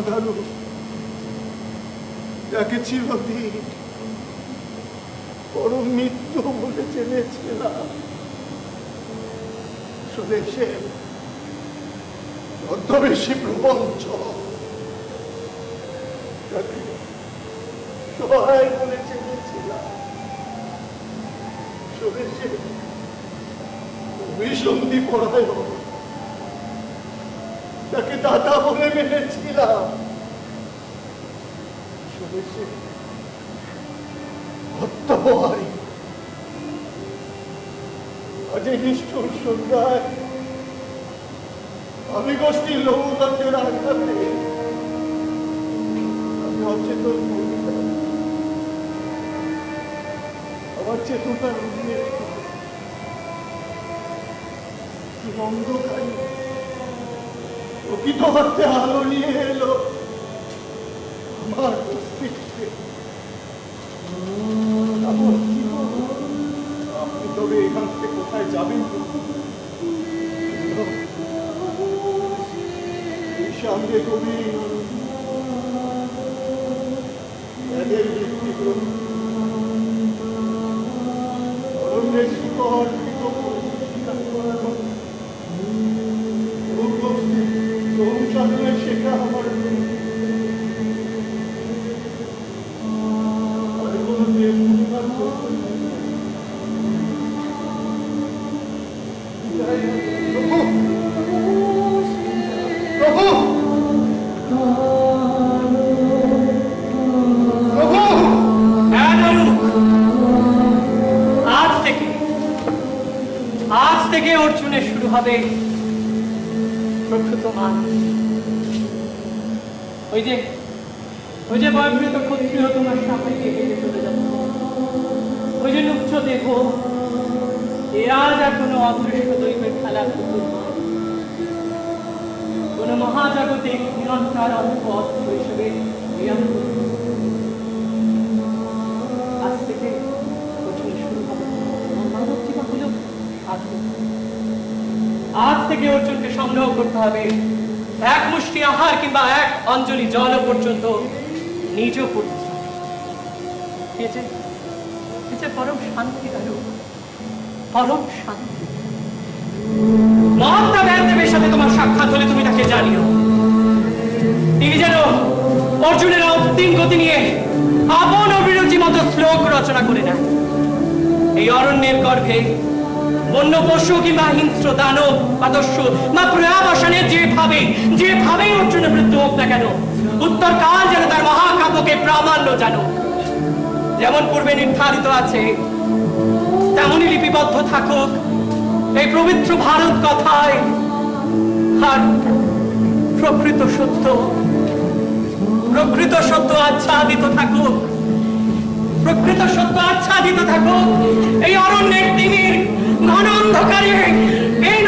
দারু, যাকে চিরদিন পরম মৃত্যু বলে জেনেছিলাম, আসলে সে ছদ্মবেশী প্রপঞ্চ, যাকে সহায় বলে জেনেছিলাম, আসলে সে অভিসন্ধি পরায়ণ, যাকে দাদা বলে মেনেছিলাম, আসলে সে হত্যা। আজ এই নিষ্ঠুর সন্ধ্যায় আমি গোষ্ঠীর লৌহদণ্ডের আঘাতে আমি অচেতন হয়ে গেলাম। আমার চেতনা রুমিয়ে অন্ধকারে প্রকৃত হাতে আলো নিয়ে এলো আমার অস্তিত্বে। আপনি তবে এখান থেকে কোথায় যাবেন? সঙ্গে কবি এদের ব্যক্তিগত অরণ্যের শিকড় অনুসারে শেখা আমার কোনো দেশ আজ থেকে অর্জুনের শুরু হবে প্রকৃত মান। ওই যে বয়োবৃত ক্ষত্রিয় তোমার সামনে দিয়ে হেঁটে চলে যাচ্ছে, ওই যে উচ্চ দেহ, এ আজ আর কোনো অদৃশ্য দৈবের খেলার পুতুল নয়, কোন মহাজাগতিক নিরন্তর অর্থ হিসেবে আজ থেকে অর্জুনের শুরু হবে মানব জীবন হল সাধন। আজ থেকে অর্জুনকে সংগ্রহ করতে হবে এক মুষ্টি আহার কিংবা এক অঞ্জলি জল পর্যন্ত নিজ পরিচয় পরম শান্তি দারু, পরম শান্তি। মহাত্মা ব্যাসদেবের সাথে তোমার সাক্ষাৎ হলে তুমি তাকে জানিও, তিনি যেন অর্জুনের অন্তিম গতি নিয়ে আপন অভিরুচি মতো শ্লোক রচনা করে নেয়। এই অরণ্যের গর্ভে বন্য পশু কিংবা হিংস্র দানব বা দস্যু বা প্রয়াবসানে যেভাবে অর্জুনের মৃত্যু হোক না কেন, উত্তর কাল যেন তার মহাকাব্যকে প্রামাণ্য জানো। যেমন পূর্বে নির্ধারিত আছে তেমনই লিপিবদ্ধ থাকুক এই পবিত্র ভারত কথায়, আর প্রকৃত সত্য আচ্ছাদিত থাকুক, প্রকৃত সত্য আচ্ছাদিত থাকুক এই অরণ্যের তিমির ঘন অন্ধকারে। এই